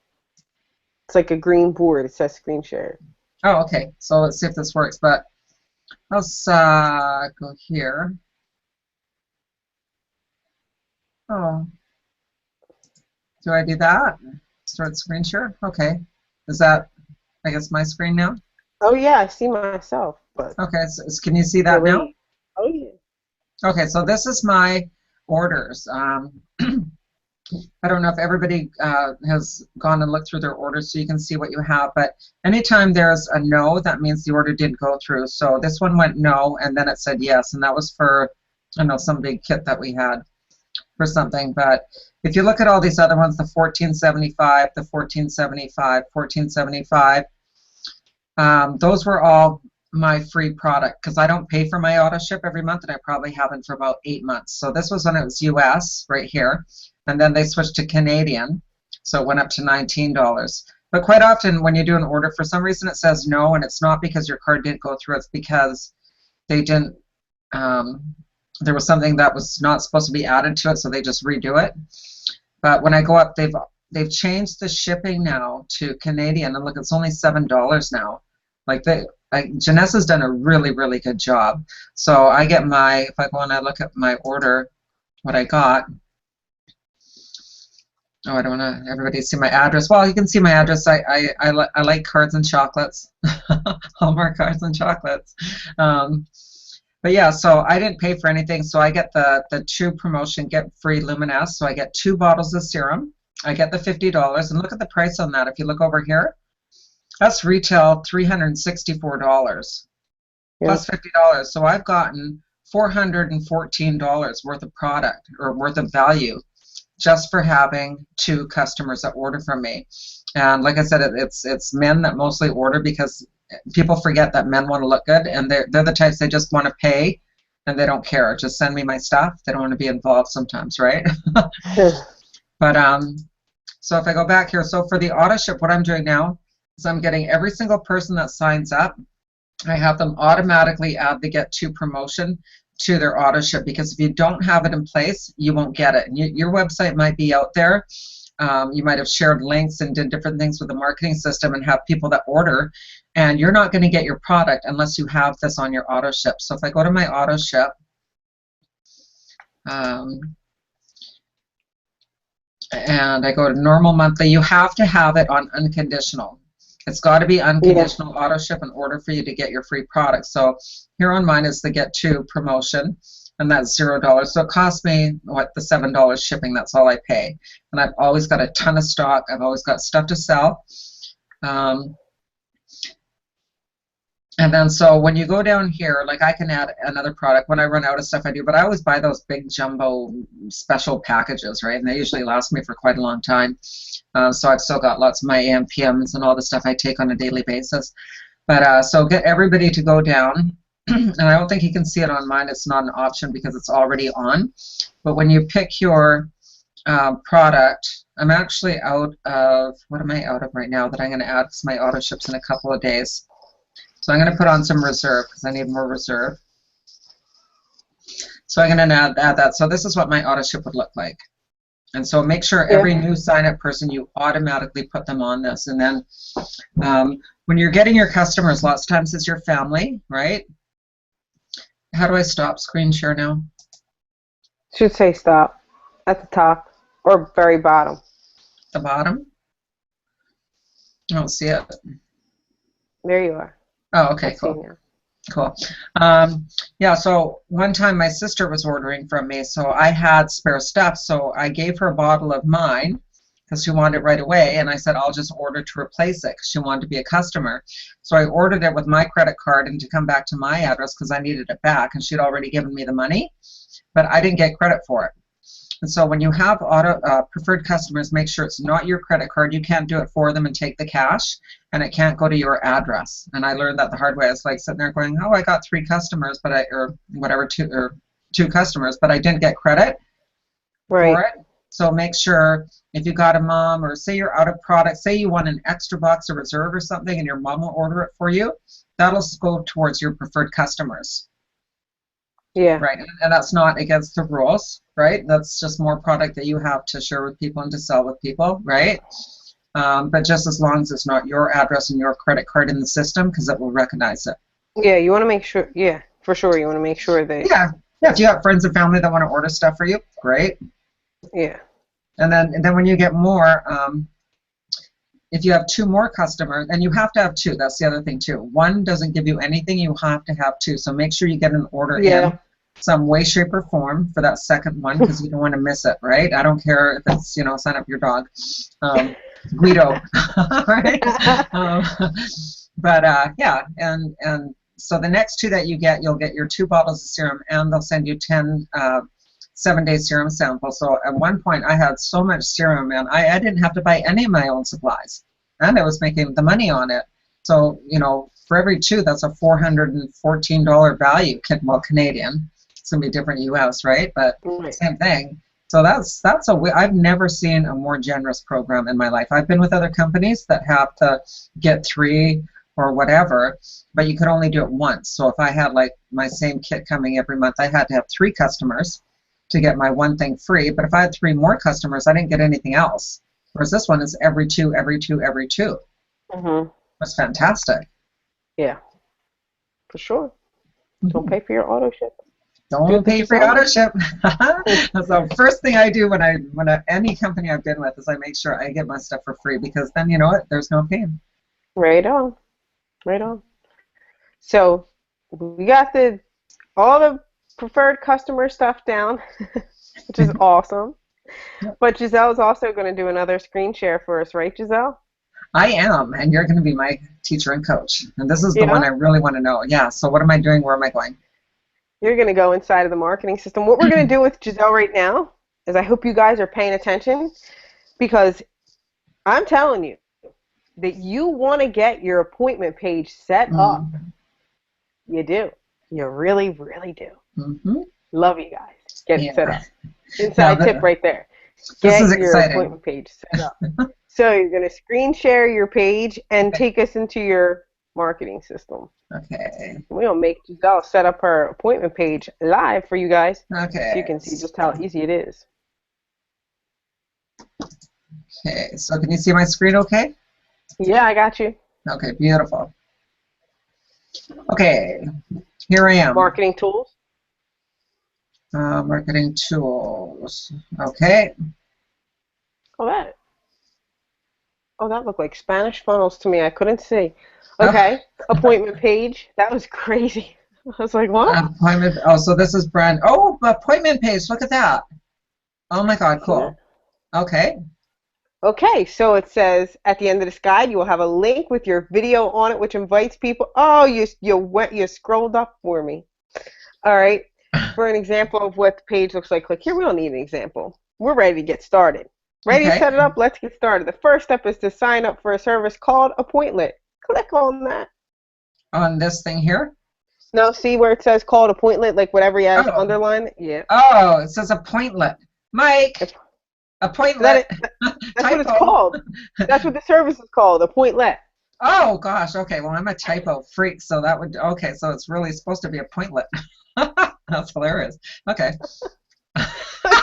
It's like a green board. It says screen share. Oh, okay. So let's see if this works. But let's go here. Oh. Do I do that? Start screen share? Okay. Is that, I guess, my screen now? Oh, yeah. I see myself. But okay. So can you see that now? Oh, yeah. Okay. So this is my orders. I don't know if everybody has gone and looked through their orders so you can see what you have, but anytime there's a no, that means the order didn't go through. So this one went no, and then it said yes, and that was for, I don't know, some big kit that we had for something. But if you look at all these other ones, the 1475, the 1475, 1475, those were all my free product because I don't pay for my auto ship every month, and I probably haven't for about 8 months. So this was when it was US right here. And then they switched to Canadian, so it went up to $19. But quite often when you do an order, for some reason it says no, and it's not because your card didn't go through, it's because they didn't, there was something that was not supposed to be added to it, so they just redo it. But when I go up, they've changed the shipping now to Canadian, and look, it's only $7 now. Like Janessa's done a really, really good job. So I get my, if I go and I look at my order, what I got, oh, I don't want to everybody see my address. Well, you can see my address. I like cards and chocolates. Hallmark cards and chocolates. But yeah, so I didn't pay for anything. So I get the true promotion, get free Luminous. So I get 2 bottles of serum. I get the $50. And look at the price on that. If you look over here, that's retail $364 plus $50. So I've gotten $414 worth of product or worth of value just for having 2 customers that order from me. And like I said, it's men that mostly order because people forget that men want to look good, and they're the types they just want to pay and they don't care. Just send me my stuff. They don't want to be involved sometimes, right? But so if I go back here, so for the auto ship, what I'm doing now is I'm getting every single person that signs up, I have them automatically add the Get 2 promotion to their auto ship, because if you don't have it in place, you won't get it. And your website might be out there. You might have shared links and did different things with the marketing system and have people that order, and you're not going to get your product unless you have this on your auto ship. So if I go to my auto ship, and I go to normal monthly, you have to have it on unconditional. It's got to be unconditional auto ship in order for you to get your free product. So here on mine is the Get Two promotion, and that's $0. So it costs me, what, the $7 shipping. That's all I pay. And I've always got a ton of stock. I've always got stuff to sell. And then so when you go down here, like I can add another product when I run out of stuff I do, but I always buy those big jumbo special packages, right? And they usually last me for quite a long time. So I've still got lots of my AMPMs and all the stuff I take on a daily basis. But so get everybody to go down. And I don't think you can see it on mine. It's not an option because it's already on. But when you pick your product, I'm actually out of, what am I out of right now that I'm going to add, because my auto ships in a couple of days. So I'm going to put on some reserve because I need more reserve. So I'm going to add that. So this is what my auto ship would look like. And so make sure every new sign-up person, you automatically put them on this. And then when you're getting your customers, lots of times it's your family, right? How do I stop screen share now? Should say stop at the top or very bottom. The bottom? I don't see it. There you are. Oh, okay, cool. Cool. Yeah, so one time my sister was ordering from me, so I had spare stuff, so I gave her a bottle of mine because she wanted it right away, and I said I'll just order to replace it because she wanted to be a customer. So I ordered it with my credit card and to come back to my address because I needed it back, and she'd already given me the money, but I didn't get credit for it. And so when you have preferred customers, make sure it's not your credit card. You can't do it for them and take the cash, and it can't go to your address. And I learned that the hard way. I was like sitting there going, oh, I got 3 customers, but two customers, but I didn't get credit for it. So make sure if you got a mom, or say you're out of product, say you want an extra box of reserve or something, and your mom will order it for you, that'll go towards your preferred customers. Yeah. Right, and that's not against the rules, right? That's just more product that you have to share with people and to sell with people, right? But just as long as it's not your address and your credit card in the system, because it will recognize it. Yeah, you want to make sure, yeah, for sure, you want to make sure that... Yeah, if you have friends and family that want to order stuff for you, great. Yeah. And then when you get more, if you have 2 more customers, and you have to have 2, that's the other thing too. 1 doesn't give you anything, you have to have 2. So make sure you get an order in some way, shape, or form for that second one, because you don't want to miss it, right? I don't care if it's, you know, sign up your dog, Guido, right? Yeah, and so the next 2 that you get, you'll get your 2 bottles of serum, and they'll send you 10 7-day serum samples. So at one point I had so much serum, and I didn't have to buy any of my own supplies, and I was making the money on it. So, you know, for every 2, that's a $414 value, well, Canadian. It's gonna be different US, right? But same thing. So I've never seen a more generous program in my life. I've been with other companies that have to get 3 or whatever, but you could only do it once. So if I had like my same kit coming every month, I had to have 3 customers to get my 1 thing free. But if I had 3 more customers, I didn't get anything else. Whereas this one is every 2, every 2, every 2. That's fantastic. Yeah, for sure. Don't pay for your auto ship. Don't pay for your auto ship. That's the first thing I do when any company I've been with is I make sure I get my stuff for free, because then you know what? There's no pain. Right on. Right on. So we got all the preferred customer stuff down, which is awesome. But Giselle's also going to do another screen share for us, right, Giselle? I am, and you're going to be my teacher and coach. And this is the one I really want to know. Yeah, so what am I doing? Where am I going? You're going to go inside of the marketing system. What we're going to do with Giselle right now is, I hope you guys are paying attention, because I'm telling you that you want to get your appointment page set up. You do. You really, really do. Love you guys. Get it set up. Inside tip right there. Get your appointment page set up. So you're going to screen share your page and take us into your marketing system. Okay. We'll make Giselle set up her appointment page live for you guys, so you Okay. can see just how easy it is. Okay. So can you see my screen okay? Yeah, I got you. Okay, beautiful. Okay, here I am. Marketing tools. Marketing tools. Okay. Oh, that looked like Spanish funnels to me. I couldn't see. Oh, Okay, appointment page. That was crazy. I was like, what? appointment. Oh, so this is brand. Oh, appointment page. Look at that. Oh my God, Isn't it? cool. Okay. Okay, so it says at the end of this guide, you will have a link with your video on it, which invites people. Oh, you scrolled up for me. All right. For an example of what the page looks like, click here. We don't need an example. We're ready to get started. Ready to Okay. set it up? Let's get started. The first step is to sign up for a service called Appointlet. Click on that. On this thing here. Now, see where it says called Appointlet, like whatever he has Oh. underlined? Yeah. Oh, it says appointlet. Mike, appointlet. That's what it's Typo. called. That's what the service is called, Appointlet. Oh gosh. Okay. Well, I'm a typo freak, so that would. Okay. So it's really supposed to be appointlet. That's hilarious. Okay.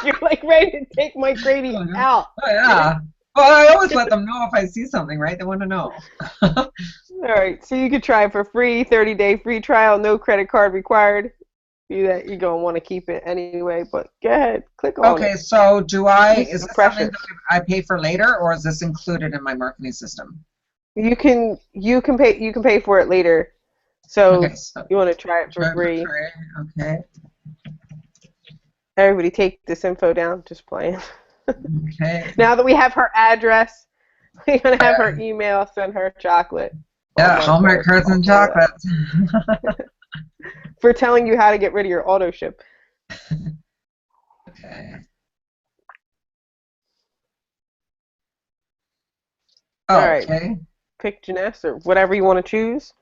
You're like ready to take Mike Grady out. Oh yeah. Well, I always let them know if I see something, right? They want to know. All right, so you can try it for free, 30-day free trial, no credit card required. You're going to want to keep it anyway, but go ahead, click on Okay, it. so is this something Precious. that I pay for later, or is this included in my marketing system? You can pay for it later. So Okay, so you want to try it for try free. Okay. Everybody take this info down, just playing. Okay. Now that we have her address, we're going to have her email, send her chocolate. Yeah, Hallmark cards and chocolates. For telling you how to get rid of your auto ship. Okay. All Oh, right. okay. Pick Janess or whatever you want to choose.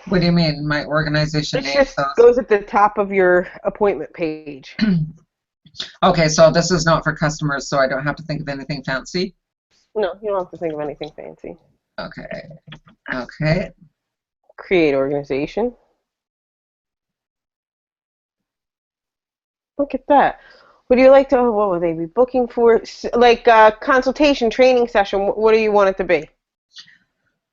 What do you mean? My organization It name? just goes at the top of your appointment page. Okay, so this is not for customers, so I don't have to think of anything fancy? No, you don't have to think of anything fancy. Okay. Okay. Create organization. Look at that. What do you like to, what would they be booking for? Like consultation, training session, what do you want it to be?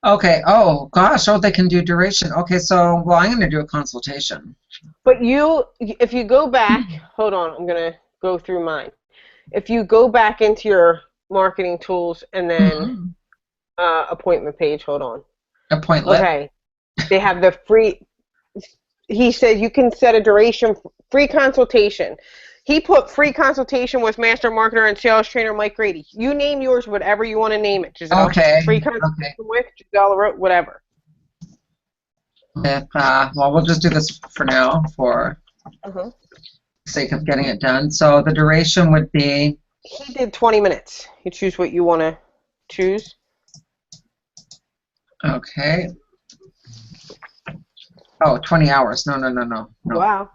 Okay. Oh, gosh. Oh, they can do duration. Okay, so, well, I'm going to do a consultation. But if you go back, hold on, I'm going to go through mine. If you go back into your marketing tools and then appointment page, hold on. Appointlet. Okay. They have the free, he said you can set a duration, free consultation. He put free consultation with master marketer and sales trainer Mike Grady. You name yours, whatever you want to name it, Giselle. Okay. Free consultation with Giselle wrote whatever. Well, we'll just do this for now for sake of getting it done. So the duration would be? He did 20 minutes. You choose what you want to choose. Okay. Oh, 20 hours. No. Wow.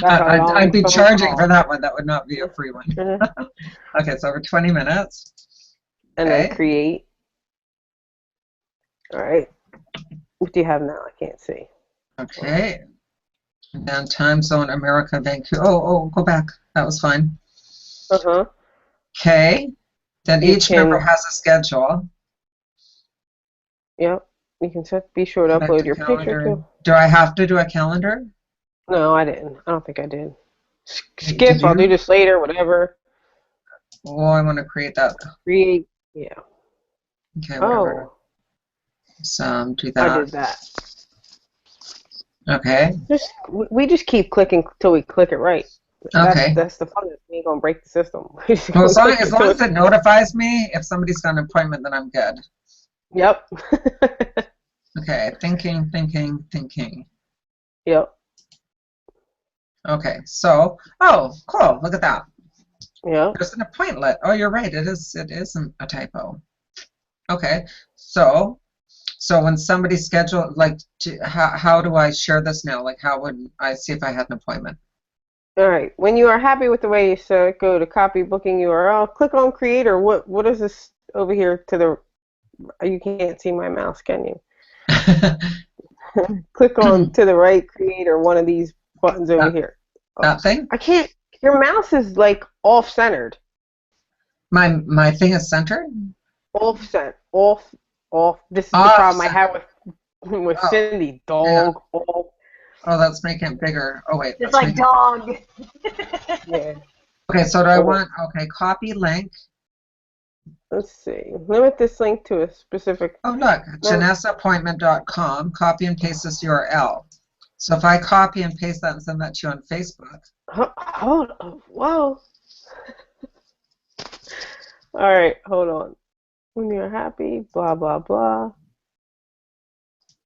I'd be charging for that one. That would not be a free one. Okay, so over 20 minutes. And then create. All right. What do you have now? I can't see. Okay. And then time zone, America, Vancouver. Oh, go back. That was fine. Okay. Then each member has a schedule. Yep. You can be sure to upload your picture too. Do I have to do a calendar? No, I didn't. I don't think I did. Skip. I'll do this later. Whatever. Oh, I want to create that. Create. Yeah. Okay. Whatever. Do that. I did that. Okay. We just keep clicking till we click it right. Okay. That's the fun. We ain't gonna break the system. Well, as long as it notifies me if somebody's got an appointment, then I'm good. Yep. Okay, thinking. Yep. Okay, so, oh, cool, look at that. Yeah. There's an appointlet. Oh, you're right, it isn't a typo. Okay, so when somebody scheduled, like, how do I share this now? Like, how would I see if I had an appointment? All right, when you are happy with the way you set it, go to copy booking URL, click on create, or what is this over here to the, you can't see my mouse, can you? Click on to the right, create, or one of these buttons over here. Oh, that thing? I can't. Your mouse is like off centered. My thing is centered? Off cent. Off. This is the Off problem I center. have with Oh, Cindy. yeah. Dog. Off. Oh, that's making it bigger. Oh, wait. It's Let's like make dog. Yeah. Okay, so do I Hold on. want, okay, copy link. Let's see. Limit this link to a specific. Oh, look, No. janessaappointment.com. Copy and paste this URL. So if I copy and paste that and send that to you on Facebook. Hold on. Whoa. All right. Hold on. When you're happy, blah blah blah.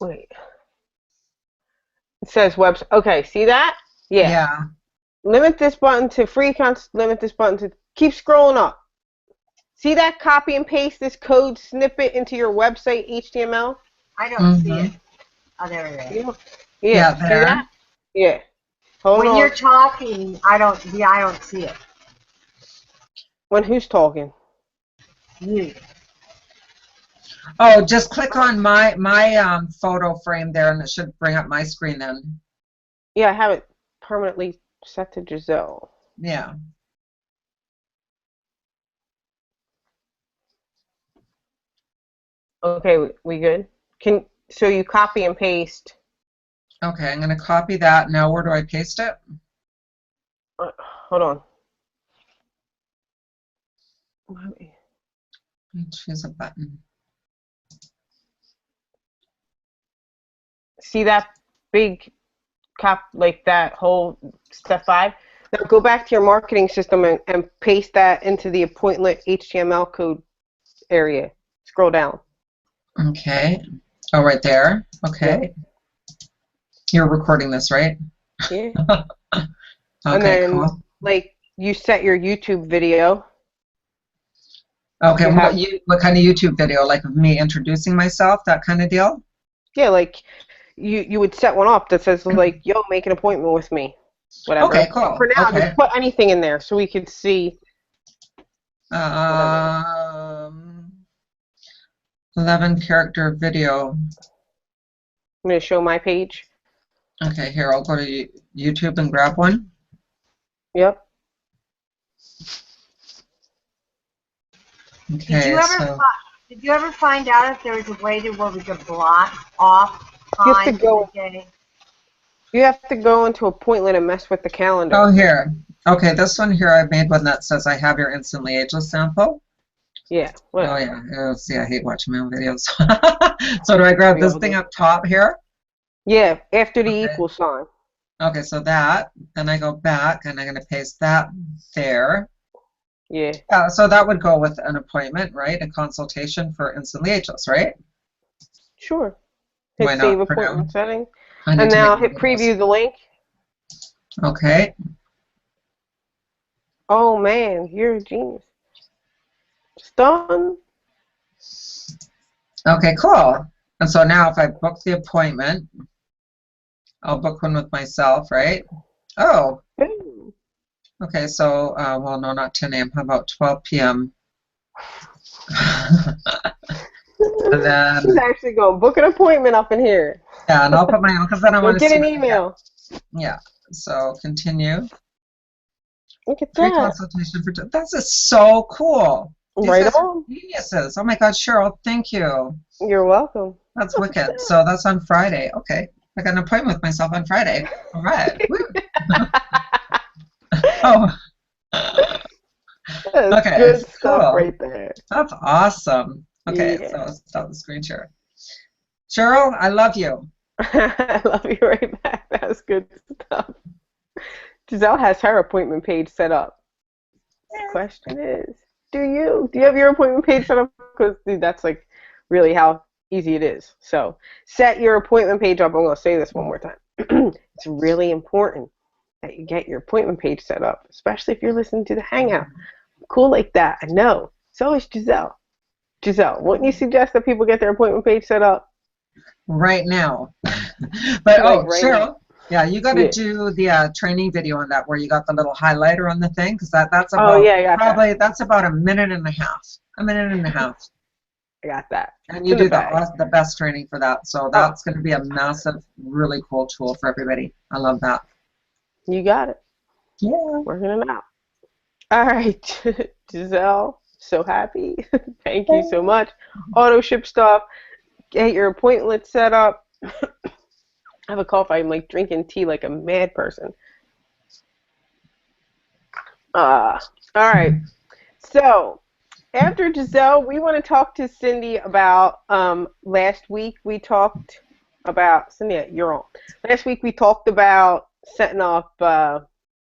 Wait. It says website. Okay. See that? Yeah. Yeah. Limit this button to free accounts. Limit this button to keep scrolling up. See that? Copy and paste this code snippet into your website HTML. I don't see it. Oh, there it is. Yeah. See there. that? Yeah. Hold When on. you're talking, I don't see it. When who's talking? You. Oh, just click on my photo frame there, and it should bring up my screen then. Yeah, I have it permanently set to Giselle. Yeah. Okay, we good? So you copy and paste. Okay, I'm going to copy that. Now, where do I paste it? Hold on. Choose a button. See that big like that whole step 5? Now go back to your marketing system and paste that into the appointment HTML code area. Scroll down. Okay. Oh, right there. Okay. Yeah. You're recording this, right? Yeah. Okay, And then, cool. like, you set your YouTube video. Okay, what kind of YouTube video? Like of me introducing myself, that kind of deal? Yeah, like you would set one up that says like, "Yo, make an appointment with me," whatever. Okay, cool. For now, Okay. just put anything in there so we could see. 11-character video. I'm gonna show my page. Okay, here, I'll go to YouTube and grab one. Yep. Okay, did you ever find out if there was a way to where we could block off You have to time go. for the day? You have to go into Appointment and mess with the calendar. Oh, here. Okay, this one here, I made one that says I have your instantly ageless sample. Yeah. Oh, yeah. Oh, see, I hate watching my own videos. So do I grab this thing up top here? Yeah, after the equal sign. Okay, so that, then I go back, and I'm going to paste that there. Yeah. So that would go with an appointment, right? A consultation for instantly ageless, right? Sure. Why Hit not save for now? appointment setting. I need And to now make hit videos. preview the link. Okay. Oh man, you're a genius. It's done. Okay, cool. And so now if I book the appointment, I'll book one with myself, right? Oh. Ooh. Okay, so, well, no, not 10 a.m. How about 12 p.m.? And then, She's actually going to book an appointment up in here. yeah, and I'll put my own, because then I want to get see an what email. Yeah, so continue. Look at Free that. consultation for, that's just so cool. These Right guys are on. geniuses. Oh my God, Cheryl, thank you. You're welcome. That's wicked. So that's on Friday. Okay. I got an appointment with myself on Friday. All right. Woo. Oh. That's Okay. good stuff Cool. right there. That's awesome. Okay, Yeah. so let's stop the screen share. Cheryl, I love you. I love you right back. That's good stuff. Giselle has her appointment page set up. The question is, do you have your appointment page set up? Because that's like really how easy it is. So set your appointment page up. I'm going to say this one more time. It's really important that you get your appointment page set up, especially if you're listening to the Hangout. Cool like that. I know. So is Giselle. Giselle, wouldn't you suggest that people get their appointment page set up? Right now. But, Like oh, right Cheryl, now. yeah, you got to Yeah. do the training video on that where you got the little highlighter on the thing, because that's about Oh, yeah, I got probably, that's about a minute and a half. A minute and a half. I got that. And It's you in the do bag. the best training for that. So Oh, that's going to be a massive, really cool tool for everybody. I love that. you got it. Yeah. Working it out. All right, Giselle, so happy. Thank you so much. Auto ship stuff. Get your appointment set up. I have a cough. I'm like drinking tea like a mad person. All right. So after Giselle, we want to talk to Cindy about last week we talked about Cindy, you're on. Last week we talked about setting up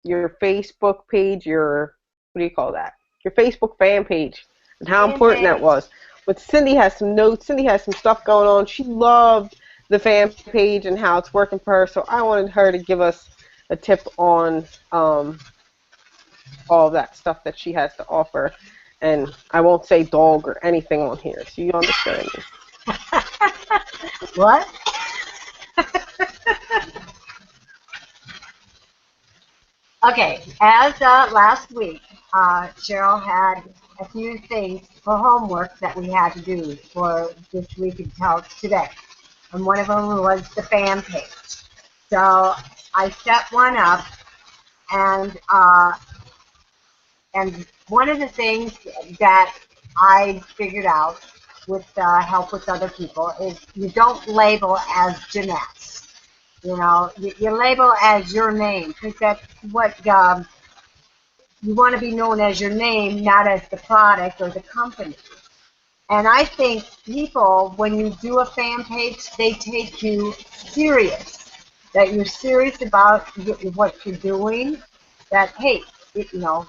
your Facebook page, your what do you call that? Your Facebook fan page and how Fan important that page. was. But Cindy has some notes. Cindy has some stuff going on. She loved the fan page and how it's working for her. So I wanted her to give us a tip on all of that stuff that she has to offer. And I won't say dog or anything on here, so you understand me. What? Okay, as last week, Cheryl had a few things for homework that we had to do for this week until today. And one of them was the fan page. So I set one up, and one of the things that I figured out with help with other people is you don't label as Jeanette. You know, you label as your name because that's what you want to be known as your name, not as the product or the company. And I think people, when you do a fan page, they take you serious. That you're serious about what you're doing. That hey, you know,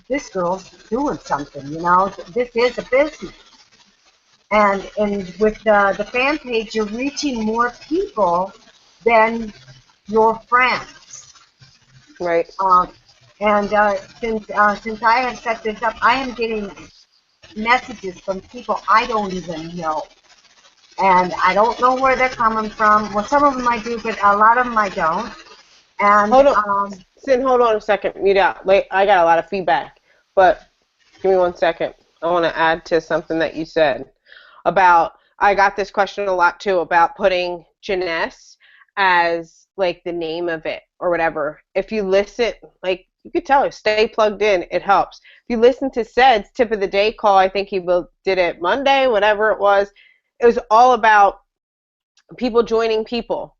this girl's doing something. You know, this is a business. And with the fan page, you're reaching more people than your friends. Right? Um, and since I have set this up, I am getting messages from people I don't even know, and I don't know where they're coming from. Well, some of them I do, but a lot of them I don't. And Hold on. Sin, hold on a second. Mute out. Wait, I got a lot of feedback, but give me 1 second. I want to add to something that you said about, I got this question a lot too about putting Jeunesse as like the name of it or whatever. If you listen, like you could tell her, stay plugged in, it helps. If you listen to Ced's tip of the day call, I think he did it Monday, whatever it was all about people joining people.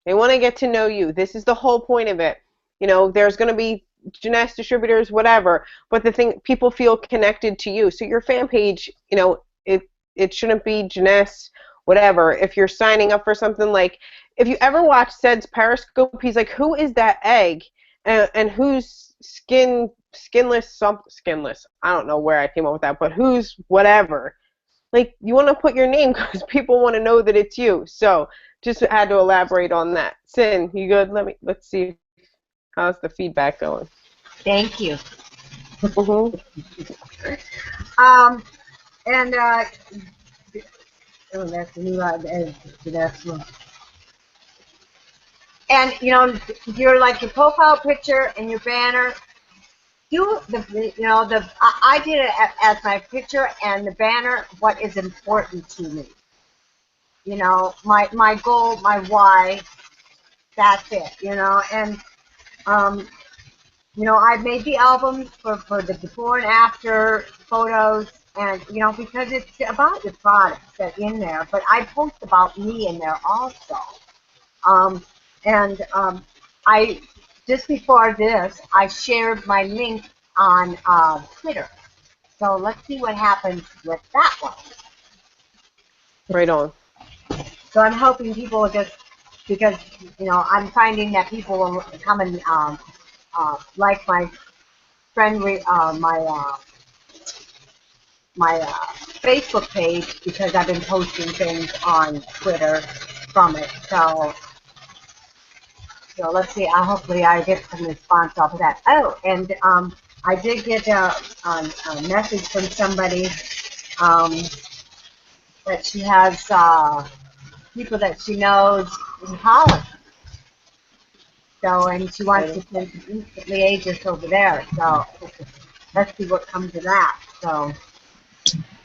They want to get to know you. This is the whole point of it. You know, there's going to be Jeunesse distributors, whatever, but the thing, people feel connected to you. So your fan page, you know, it shouldn't be Jeunesse, whatever. If you're signing up for something like, if you ever watch Ced's Periscope, he's like, who is that egg? And who's skinless, skinless. I don't know where I came up with that, but who's whatever. Like, you want to put your name because people want to know that it's you. So just had to elaborate on that. Sin, you good? Let's see how's the feedback going. thank you. Mhm. Um, and oh, that's the new that's one. And you know, you're like your profile picture and your banner. Do I did it as my picture and the banner. What is important to me? You know, my goal, my why. That's it. You know, and um, you know, I made the albums for the before and after photos, and you know, because it's about the products that are in there. But I post about me in there also. Um, and I just before this, I shared my link on Twitter. So let's see what happens with that one. Right on. So I'm hoping people will just because you know I'm finding that people will come and like my friend my Facebook page because I've been posting things on Twitter from it. So let's see. Hopefully I get some response off of that. Oh, and I did get a message from somebody um, that she has people that she knows in Holland. So, and she wants to send some instant liaisons over there. So let's see what comes of that. So,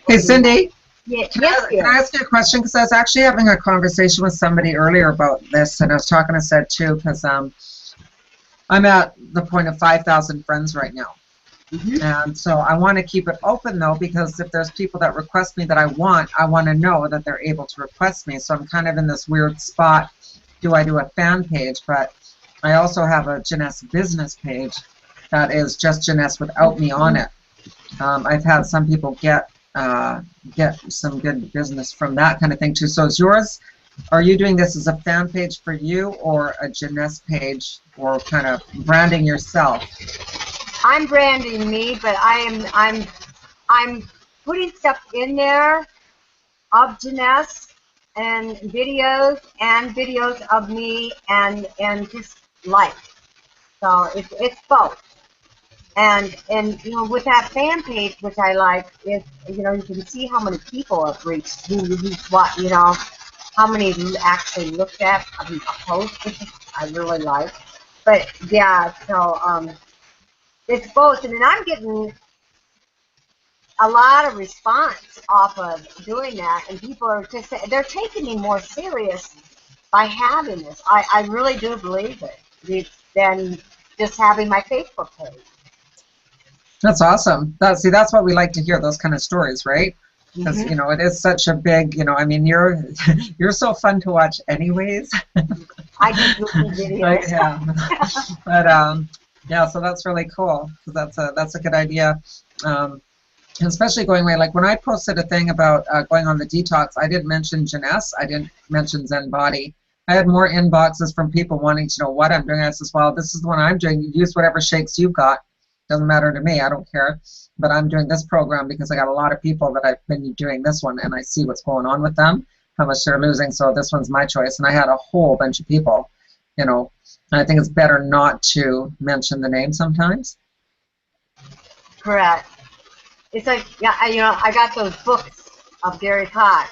Hey, Cindy. Yeah, Can yes, can I dear. ask you a question? Because I was actually having a conversation with somebody earlier about this, and I was talking to Said too, because I'm at the point of 5,000 friends right now. Hmm. And so I want to keep it open though, because if there's people that request me that I want to know that they're able to request me. So I'm kind of in this weird spot. Do I do a fan page? But I also have a Jeunesse business page that is just Jeunesse without me on it. I've had some people get some good business from that kind of thing too. So is yours? Are you doing this as a fan page for you, or a Jeunesse page, or kind of branding yourself? I'm branding me, but I'm putting stuff in there of Janess and videos of me and just life. So it's both. And you know, with that fan page, which I like, is, you know, you can see how many people have reached, who's what, you know, how many actually looked at a post, which I really like. But yeah, so it's both, and then I'm getting a lot of response off of doing that, and people are just, they're taking me more serious by having this. I really do believe it than just having my Facebook page. That's awesome. That's what we like to hear, those kind of stories, right? Because Hmm. it is such a big, I mean, you're you're so fun to watch, anyways. I do goofy videos. Yeah, but yeah, so that's really cool. So that's a good idea. Um, and especially going away, like when I posted a thing about going on the detox, I didn't mention Jeunesse, I didn't mention Zen Body. I had more inboxes from people wanting to know what I'm doing. I says, well, this is the one I'm doing. You use whatever shakes you've got. Doesn't matter to me. I don't care. But I'm doing this program because I got a lot of people that I've been doing this one, and I see what's going on with them, how much they're losing. So this one's my choice. And I had a whole bunch of people, and I think it's better not to mention the name sometimes. Correct. It's like, yeah, I got those books of Gary Cox.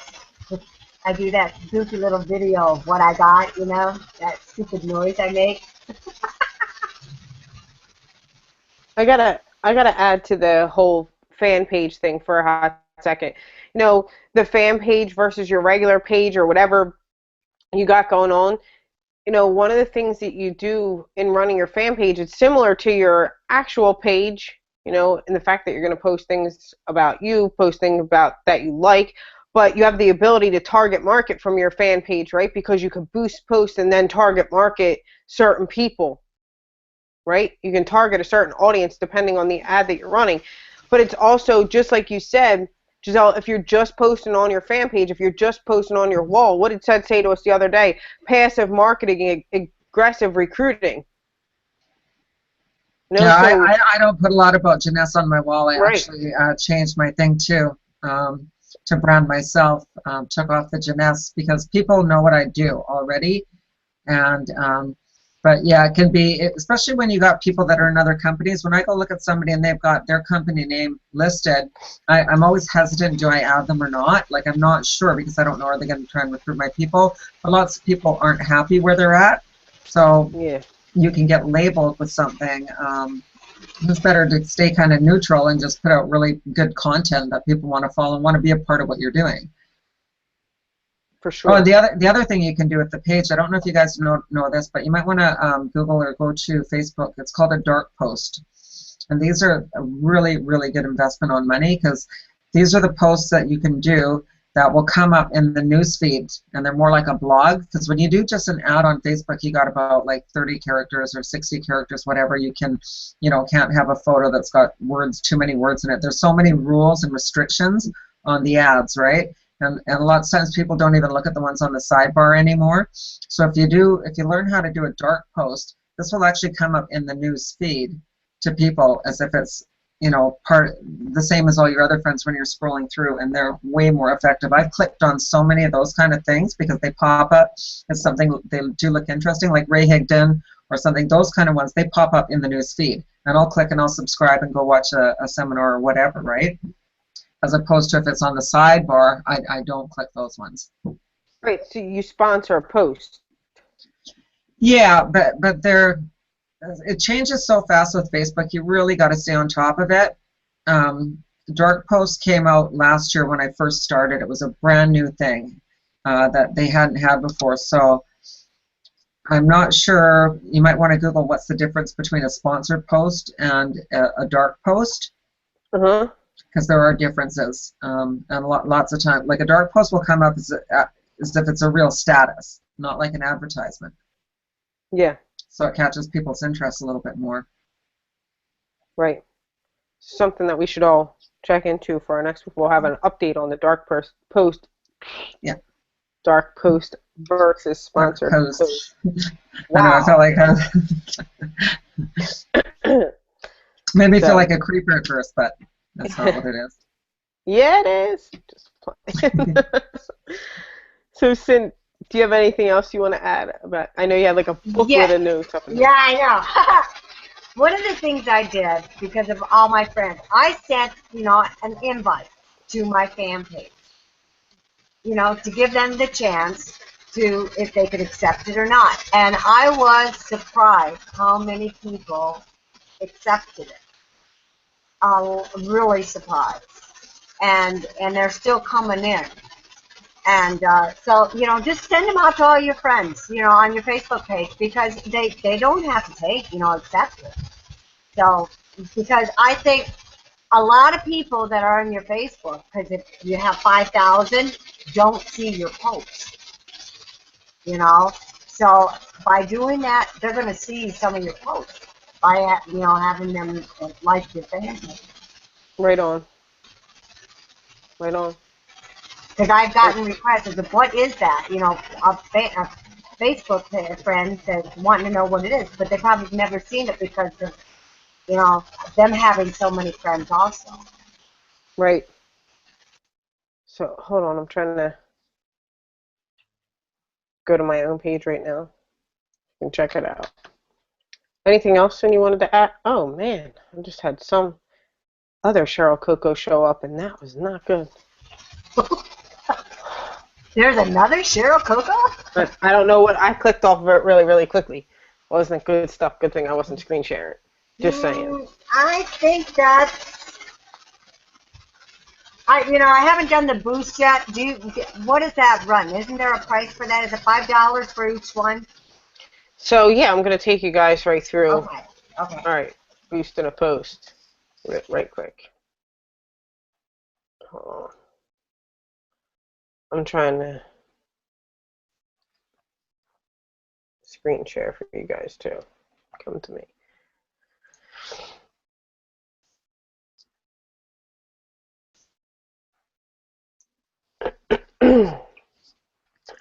I do that goofy little video of what I got, that stupid noise I make. I gotta add to the whole fan page thing for a hot second. The fan page versus your regular page or whatever you got going on. One of the things that you do in running your fan page, it's similar to your actual page, in the fact that you're going to post things about you, post things about that you like, but you have the ability to target market from your fan page, right? Because you can boost post and then target market certain people, right? You can target a certain audience depending on the ad that you're running. But it's also, just like you said, Giselle, if you're just posting on your fan page, if you're just posting on your wall, what did Ted say to us the other day? Passive marketing, aggressive recruiting. Yeah, So, I don't put a lot about Jeunesse on my wall. I right. actually changed my thing too, to brand myself. Took off the Jeunesse because people know what I do already. And but yeah, it can be, especially when you got people that are in other companies. When I go look at somebody and they've got their company name listed, I'm always hesitant. Do I add them or not? Like, I'm not sure, because I don't know, are they going to try and recruit my people? But lots of people aren't happy where they're at. So Yeah, you can get labeled with something. It's better to stay kind of neutral and just put out really good content that people want to follow and want to be a part of what you're doing. for Oh, and sure. the other thing you can do with the page, I don't know if you guys know this, but you might want to Google or go to Facebook. It's called a dark post, and these are a really, really good investment on money, because these are the posts that you can do that will come up in the news feed, and they're more like a blog. Because when you do just an ad on Facebook, you got about like 30 characters or 60 characters, whatever. You can't have a photo that's got too many words in it. There's so many rules and restrictions on the ads, right? And a lot of times people don't even look at the ones on the sidebar anymore. So if you learn how to do a dark post, this will actually come up in the news feed to people as if it's part the same as all your other friends when you're scrolling through, and they're way more effective. I've clicked on so many of those kind of things because they pop up as something, they do look interesting, like Ray Higdon or something. Those kind of ones, they pop up in the news feed, and I'll click and I'll subscribe and go watch a seminar or whatever, right? As opposed to if it's on the sidebar, I don't click those ones. Right, so you sponsor a post. Yeah, but it changes so fast with Facebook. You really got to stay on top of it. dark post came out last year when I first started. It was a brand new thing that they hadn't had before. So I'm not sure. You might want to Google what's the difference between a sponsored post and a dark post, Uh-huh. because there are differences. And lots of time, like a dark post will come up as if it's a real status, not like an advertisement. Yeah, So it catches people's interest a little bit more. right. Something that we should all check into for our next week. We'll have an update on the post. Yeah. Dark post versus Dark sponsored post. post. I know, I felt Wow. like made me feel So, like a creeper at first, but that's not what it is. yeah, it is. Just playing. So, Sin, do you have anything else you want to add about? I know you had like a booklet Yeah, of notes up in yeah, there. I know. One of the things I did because of all my friends, I sent, an invite to my fan page, to give them the chance to, if they could accept it or not. And I was surprised how many people accepted it. Really surprised. And they're still coming in. And so, just send them out to all your friends, on your Facebook page, because they don't have to take, accept it. So, because I think a lot of people that are on your Facebook, because if you have 5,000, don't see your posts, So by doing that, they're going to see some of your posts by, having them like your fan page. Right on. Right on. Because I've And gotten requests of what is that? A Facebook friend that's wanting to know what it is, but they probably never seen it because of them having so many friends also. right. So hold on, I'm trying to go to my own page right now and check it out. Anything else you wanted to add? Oh man, I just had some other Cheryl Coco show up, and that was not good. There's another Cheryl Coco? But I don't know what I clicked off of it really, really quickly. Wasn't good stuff. Good thing I wasn't screen sharing. Just saying. I think that's I haven't done the boost yet. What does that run? Isn't there a price for that? Is it $5 for each one? So yeah, I'm gonna take you guys right through. Okay. Okay. All right, boost and a post. Right quick. Hold on. I'm trying to screen share for you guys too. Come to me.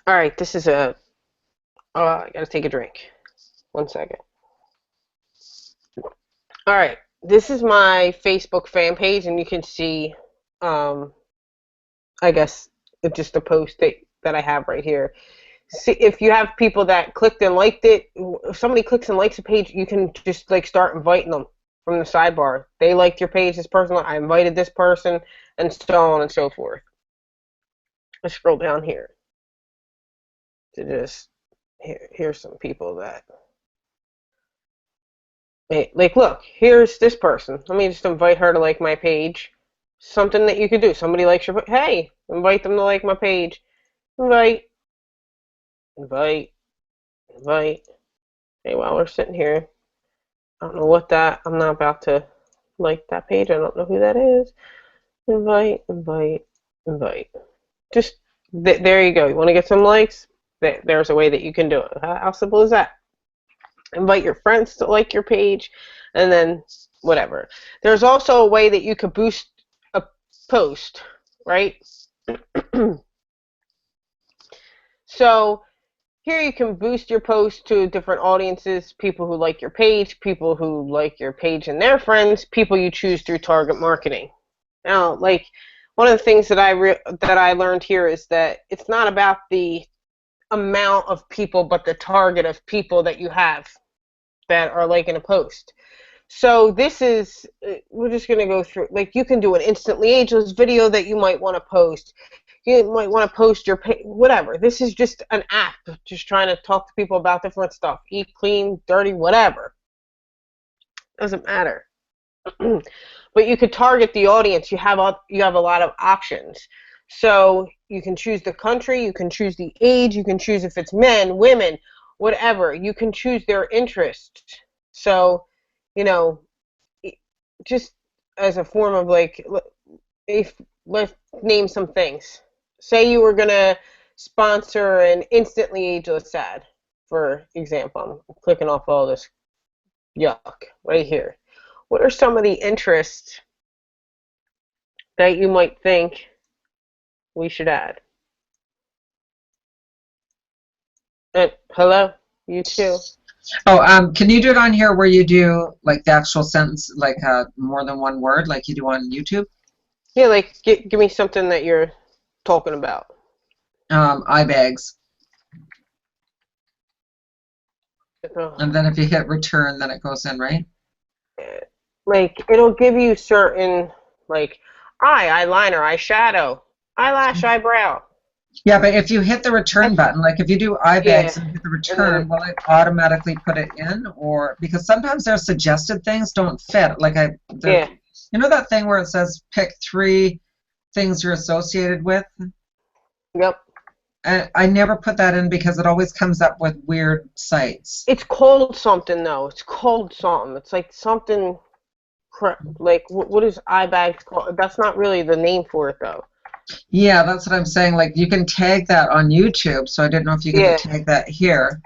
All right, this is a. Oh, I gotta take a drink. 1 second. All right, this is my Facebook fan page, and you can see, um, I guess, just a post that I have right here. See, if you have people that clicked and liked it, if somebody clicks and likes a page, you can just like start inviting them from the sidebar. They liked your page, this person, I invited this person, and so on and so forth. Let's scroll down here to just here's some people that. Hey, like, look, here's this person. Let me just invite her to like my page. Something that you could do. Somebody likes your, hey, invite them to like my page. Invite, invite, invite. Hey, while we're sitting here, I don't know what that, I'm not about to like that page. I don't know who that is. Invite, invite, invite. Just, there you go. You want to get some likes? There's a way that you can do it. How simple is that? Invite your friends to like your page, and then whatever. There's also a way that you could boost a post, right? So here you can boost your post to different audiences, people who like your page, people who like your page and their friends, people you choose through target marketing. Now, like, one of the things that I learned here is that it's not about the amount of people, but the target of people that you have that are liking a post. So this is, we're just going to go through, like, you can do an instantly ageless video that you might want to post. You might want to post your, whatever. This is just an app, just trying to talk to people about different stuff. Eat clean, dirty, whatever. Doesn't matter. But you could target the audience. You have a lot of options. So you can choose the country, you can choose the age, you can choose if it's men, women, whatever. You can choose their interest. So, you know, just as a form of like, if let's name some things. Say you were gonna sponsor an instantly ageless ad, for example. I'm clicking off all this yuck right here. What are some of the interests that you might think we should add? And hello, you too. Oh, can you do it on here where you do like the actual sentence, like more than one word, like you do on YouTube? Yeah, like give me something that you're talking about. Eye bags. And then if you hit return, then it goes in, right? Like it'll give you certain like eyeliner, eyeshadow, eyelash, eyebrow. Yeah, but if you hit the return button, like if you do eye Yeah, bags and hit the and then return, will it automatically put it in? Or because sometimes their suggested things don't fit. Like yeah, you know that thing where it says pick 3 things you're associated with? yep. I never put that in because it always comes up with weird sites. It's called something though. It's called something. It's like something like what is eye bags called? That's not really the name for it though. Yeah, that's what I'm saying. Like you can tag that on YouTube, so I didn't know if you could Yeah, tag that here.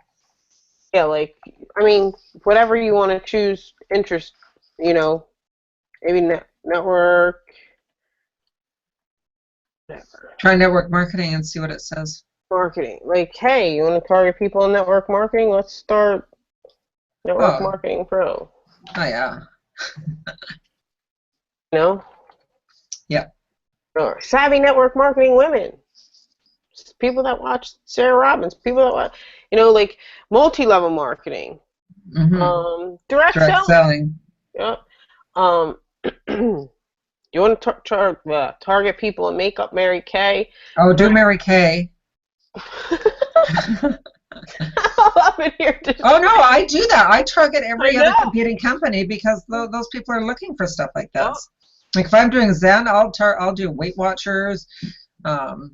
yeah. Like I mean, whatever you want to choose, interest. You know, maybe network. Whatever. Try network marketing and see what it says. Marketing. Like, hey, you want to target people in network marketing? Let's start Network Oh, Marketing Pro. oh yeah. You know, Yeah. or savvy network marketing women. People that watch Sarah Robbins. People that watch, like multi-level marketing. Mm-hmm. Direct Direct selling. selling. Yeah. Um, you want to target people in makeup, Mary Kay. Oh, do Mary Kay. I'm in here just. Oh no, I do that. I target I every other know. competing company because those people are looking for stuff like Oh, this. Like if I'm doing Zen, I'll do Weight Watchers, um,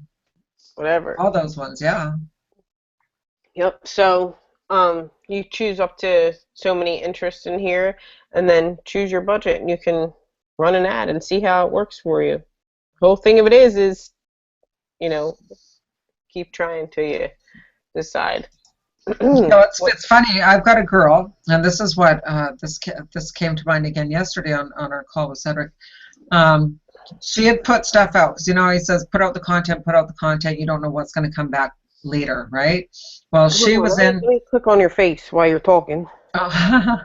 whatever. all those ones. Yeah. Yep. So, you choose up to so many interests in here, and then choose your budget, and you can run an ad and see how it works for you. The whole thing of it is, you know, keep trying till you decide. You know, What? it's funny. I've got a girl, and this is what this came to mind again yesterday on our call with Cedric. Um, she had put stuff out because he says put out the content, put out the content. You don't know what's going to come back later, right? Well, Hold she on, was let in. me click on your face while you're talking. Oh,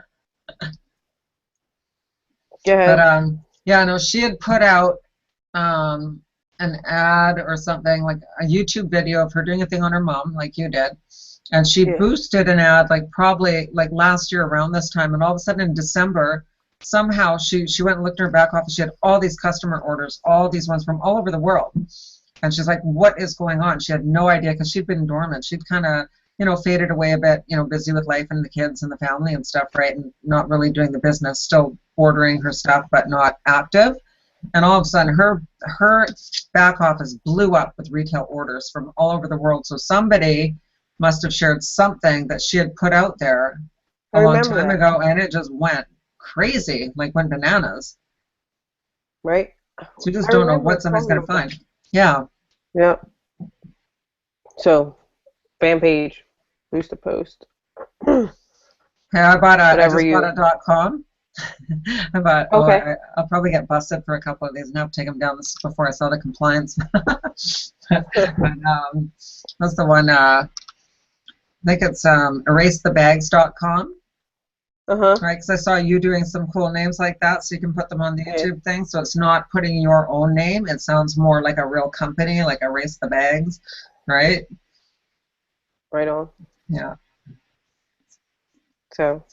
Go but ahead. yeah, no, she had put out um, an ad or something like a YouTube video of her doing a thing on her mom, like you did, and she Yeah. boosted an ad like probably like last year around this time, and all of a sudden in December, somehow she went and looked in her back office. She had all these customer orders, all these ones from all over the world, and she's like, "What is going on?" She had no idea because she'd been dormant. She'd kind of faded away a bit, busy with life and the kids and the family and stuff, right? And not really doing the business, still ordering her stuff, but not active. And all of a sudden, her back office blew up with retail orders from all over the world. So somebody must have shared something that she had put out there I a long remember time that, ago, and it just went crazy, like went bananas. right? So you just I don't know remember what somebody's talking going to about that. find. Yeah. Yeah. So, fan page, boost a post, Hey, I whatever just bought you. a .com. I bought, Okay. I'll probably get busted for a couple of these and have to take them down. This is before I saw the compliance. But that's the one, I think it's erasethebags.com. Uh-huh. Right, because I saw you doing some cool names like that, so you can put them on the Yeah. YouTube thing. So it's not putting your own name. It sounds more like a real company, like Erase the Bags, right? Right on. Yeah. So,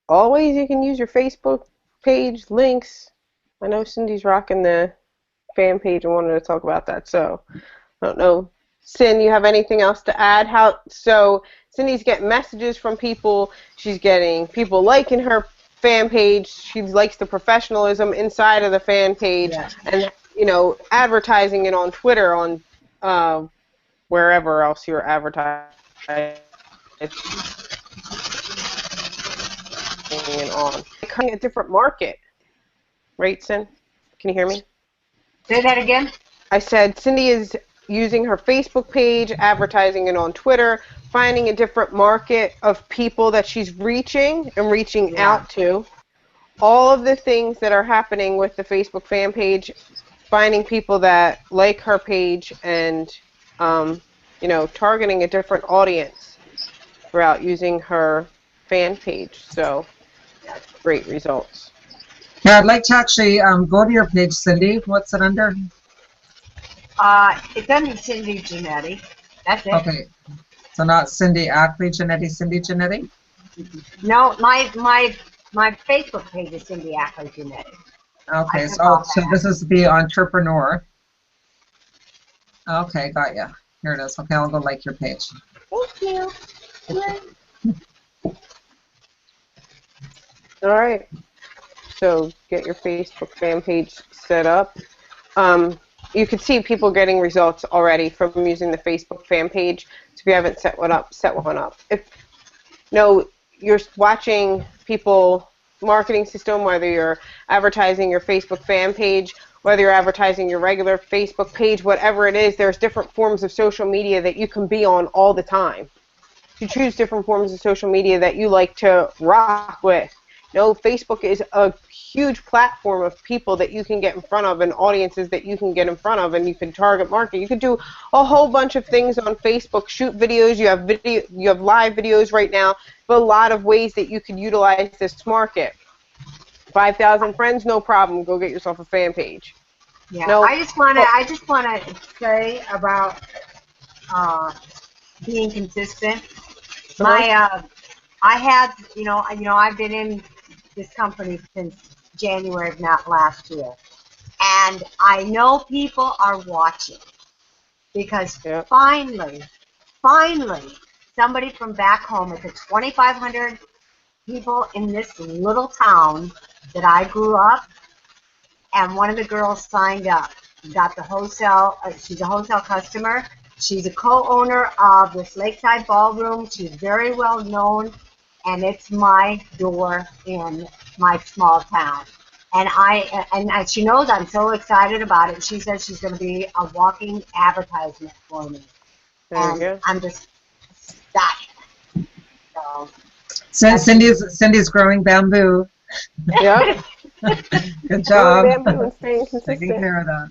always you can use your Facebook page links. I know Cindy's rocking the fan page and wanted to talk about that. So, I don't know. Cindy, you have anything else to add? So Cindy's getting messages from people. She's getting people liking her fan page. She likes the professionalism inside of the fan page, Yeah. and advertising it on Twitter, on wherever else you're advertising it on. Covering a different market, right, Sin? Can you hear me? Say that again. I said Cindy is using her Facebook page, advertising it on Twitter, finding a different market of people that she's reaching and reaching Yeah. out to. All of the things that are happening with the Facebook fan page, finding people that like her page and, targeting a different audience throughout using her fan page. So, great results. Yeah, I'd like to actually go to your page, Cindy. What's it under? It's under Cindy Genetti. That's it. Okay, so not Cindy Ackley Genetti, Cindy Genetti? No, my Facebook page is Cindy Ackley Genetti. Okay, so this is the entrepreneur. Okay, got ya. Here it is. Okay, I'll go like your page. Thank you. All right. So get your Facebook fan page set up. You can see people getting results already from using the Facebook fan page. So if you haven't set one up, set one up. If you're watching people marketing system, whether you're advertising your Facebook fan page, whether you're advertising your regular Facebook page, whatever it is, there's different forms of social media that you can be on all the time. You choose different forms of social media that you like to rock with. Facebook is a huge platform of people that you can get in front of and audiences that you can get in front of, and you can target market. You can do a whole bunch of things on Facebook, shoot videos, you have live videos right now, but a lot of ways that you could utilize this market. 5,000 friends, no problem. Go get yourself a fan page. Yeah, I just wanna say about being consistent. I had, I've been in this company since January of last year, and I know people are watching because finally, somebody from back home at the 2,500 people in this little town that I grew up, and one of the girls signed up. Got the wholesale. She's a wholesale customer. She's a co-owner of this Lakeside Ballroom. She's very well known, and it's my door in my small town. And she knows I'm so excited about it. She says she's going to be a walking advertisement for me. There you go. I'm just stuck. So Cindy's growing bamboo. Yeah. Good job. Growing bamboo and staying consistent. Taking care of that.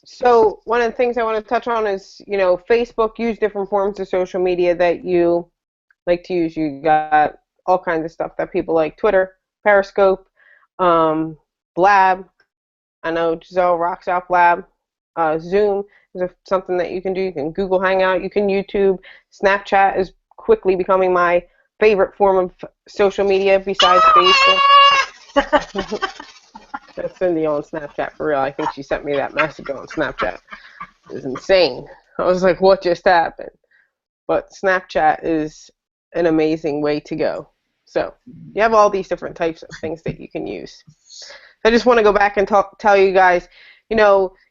So one of the things I want to touch on is, Facebook, use different forms of social media that you like to use. You got all kinds of stuff that people like: Twitter, Periscope, Blab. I know Giselle rocks out Blab. Zoom is something that you can do. You can Google Hangout. You can YouTube. Snapchat is quickly becoming my favorite form of social media besides Facebook. That's Cindy on Snapchat for real. I think she sent me that message on Snapchat. It was insane. I was like, what just happened? But Snapchat is an amazing way to go. So you have all these different types of things that you can use. I just want to go back and tell you guys, you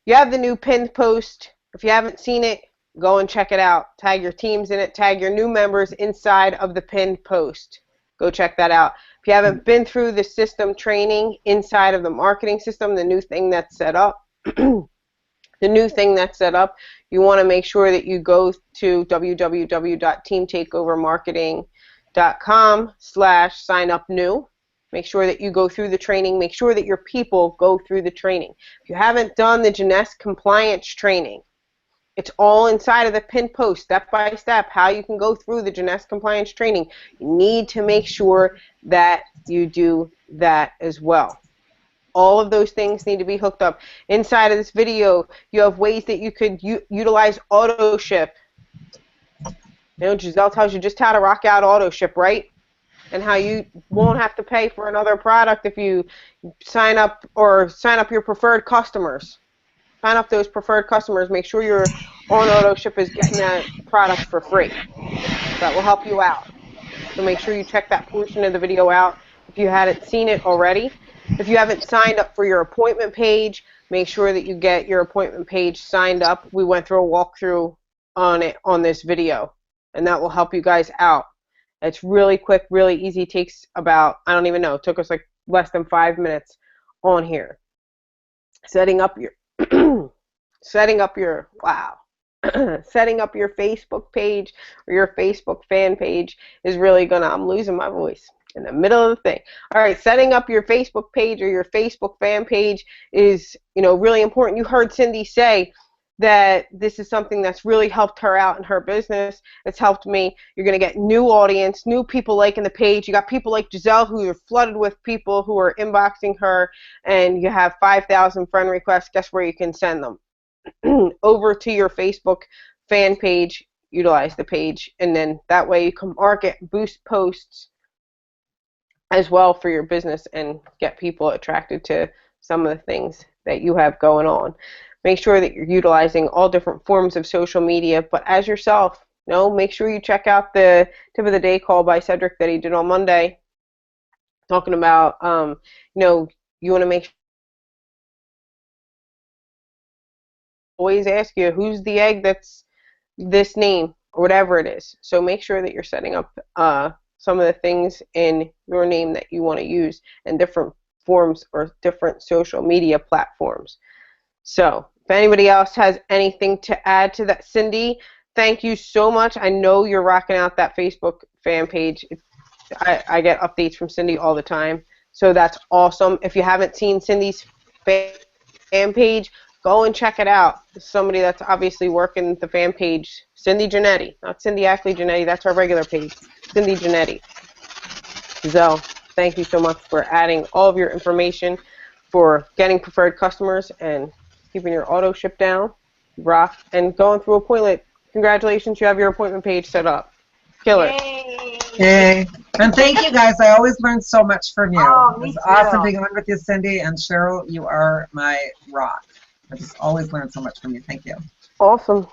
have the new pinned post. If you haven't seen it, go and check it out. Tag your teams in it. Tag your new members inside of the pinned post. Go check that out. If you haven't been through the system training inside of the marketing system, the new thing that's set up, you want to make sure that you go to www.teamtakeovermarketing.com/sign-up-new. Make sure that you go through the training. Make sure that your people go through the training. If you haven't done the Jeunesse compliance training, it's all inside of the pinned post, step by step, how you can go through the Jeunesse compliance training. You need to make sure that you do that as well. All of those things need to be hooked up. Inside of this video, you have ways that you could utilize auto ship. Giselle tells you just how to rock out auto ship, right? And how you won't have to pay for another product if you sign up your preferred customers. Sign up those preferred customers. Make sure your on auto ship is getting that product for free. That will help you out. So make sure you check that portion of the video out if you hadn't seen it already. If you haven't signed up for your appointment page, make sure that you get your appointment page signed up. We went through a walkthrough on it on this video, and that will help you guys out. It's really quick, really easy. It takes about, I don't even know, it took us like less than 5 minutes on here. Setting up your setting up your setting up your Facebook page or your Facebook fan page is really gonna, I'm losing my voice in the middle of the thing. All right, setting up your Facebook page or your Facebook fan page is, really important. You heard Cindy say that this is something that's really helped her out in her business. It's helped me. You're going to get new audience, new people liking the page. You got people like Giselle who are flooded with people who are inboxing her, and you have 5,000 friend requests. Guess where you can send them? Over to your Facebook fan page. Utilize the page, and then that way you can market, boost posts as well for your business and get people attracted to some of the things that you have going on. Make sure that you're utilizing all different forms of social media, but as yourself, make sure you check out the tip of the day call by Cedric that he did on Monday, talking about, you want to make sure, always ask you, who's the egg that's this name, or whatever it is. So make sure that you're setting up some of the things in your name that you want to use in different forms or different social media platforms. So if anybody else has anything to add to that, Cindy, thank you so much. I know you're rocking out that Facebook fan page. I get updates from Cindy all the time, so that's awesome. If you haven't seen Cindy's fan page, go and check it out. Somebody that's obviously working the fan page, Cindy Giannetti, not Cindy Ackley Giannetti, that's our regular page, Cindy Giannetti. So thank you so much for adding all of your information, for getting preferred customers, and keeping your auto ship down. Rock. And going through appointment. Congratulations, you have your appointment page set up. Killer. Yay! Yay. And thank you guys. I always learn so much from you. Oh, It me was too. awesome being on with you, Cindy. And Cheryl, you are my rock. I just always learn so much from you. Thank you. Awesome.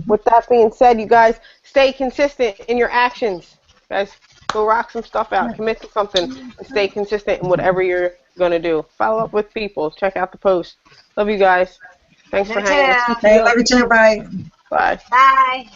With that being said, you guys, stay consistent in your actions. Guys, go rock some stuff out. Commit to something and stay consistent in whatever you're going to do. Follow up with people. Check out the post. Love you guys. Thanks for hanging. Hey, love you too. Bye. Bye. Bye.